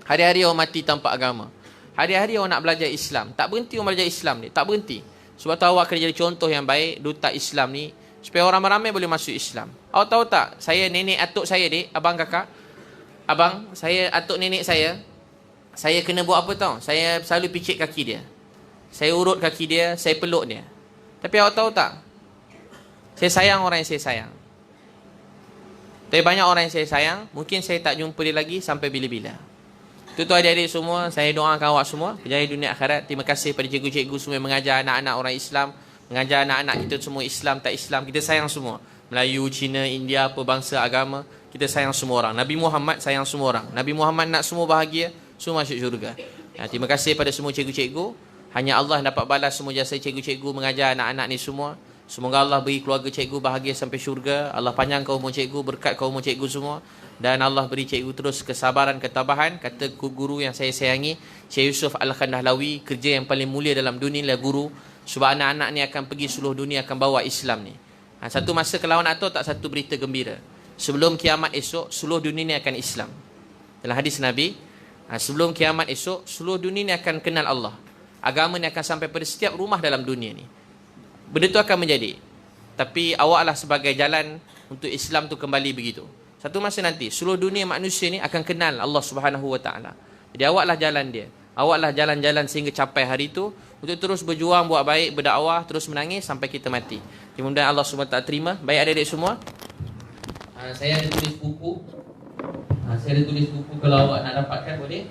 Hari-hari awak mati tanpa agama. Hari-hari awak nak belajar Islam. Tak berhenti awak belajar Islam ni. Tak berhenti. Sebab tu awak kena jadi contoh yang baik, duta Islam ni. Supaya orang ramai boleh masuk Islam. Awak tahu tak, saya nenek atuk saya dik, abang kakak. Abang, saya atuk nenek saya kena buat apa tahu? Saya selalu picit kaki dia. Saya urut kaki dia, saya peluk dia. Tapi awak tahu tak? Saya sayang orang yang saya sayang. Tapi banyak orang yang saya sayang, mungkin saya tak jumpa dia lagi sampai bila-bila. Itu adik-adik semua, saya doakan awak semua berjaya dunia akhirat. Terima kasih pada cikgu-cikgu semua yang mengajar anak-anak orang Islam. Mengajar anak-anak kita semua Islam, tak Islam. Kita sayang semua. Melayu, Cina, India, apa bangsa, agama. Kita sayang semua orang. Nabi Muhammad sayang semua orang. Nabi Muhammad nak semua bahagia, semua masuk syurga. Terima kasih pada semua cikgu-cikgu. Hanya Allah yang dapat balas semua jasa cikgu-cikgu mengajar anak-anak ni semua. Semoga Allah beri keluarga cikgu bahagia sampai syurga. Allah panjangkan umur cikgu, berkat umur cikgu semua. Dan Allah beri cikgu terus kesabaran, ketabahan. Kata guru yang saya sayangi, Syekh Yusuf Al-Khandahlawi, kerja yang paling mulia dalam dunia adalah guru. Sebab anak-anak ni akan pergi seluruh dunia, akan bawa Islam ni. Satu masa kalau nak tahu tak, satu berita gembira. Sebelum kiamat esok, seluruh dunia ni akan Islam. Dalam hadis Nabi, sebelum kiamat esok, seluruh dunia ni akan kenal Allah. Agama ni akan sampai pada setiap rumah dalam dunia ni. Benda tu akan menjadi. Tapi awaklah sebagai jalan untuk Islam tu kembali begitu. Satu masa nanti, seluruh dunia manusia ni akan kenal Allah Subhanahu Wa Taala. Jadi awaklah jalan dia. Awaklah jalan-jalan sehingga capai hari itu. Untuk terus berjuang, buat baik, berdakwah, terus menangis sampai kita mati. Mudah-mudahan Allah SWT terima. Baik adik-adik semua. Saya ada tulis buku. Kalau awak nak dapatkan boleh.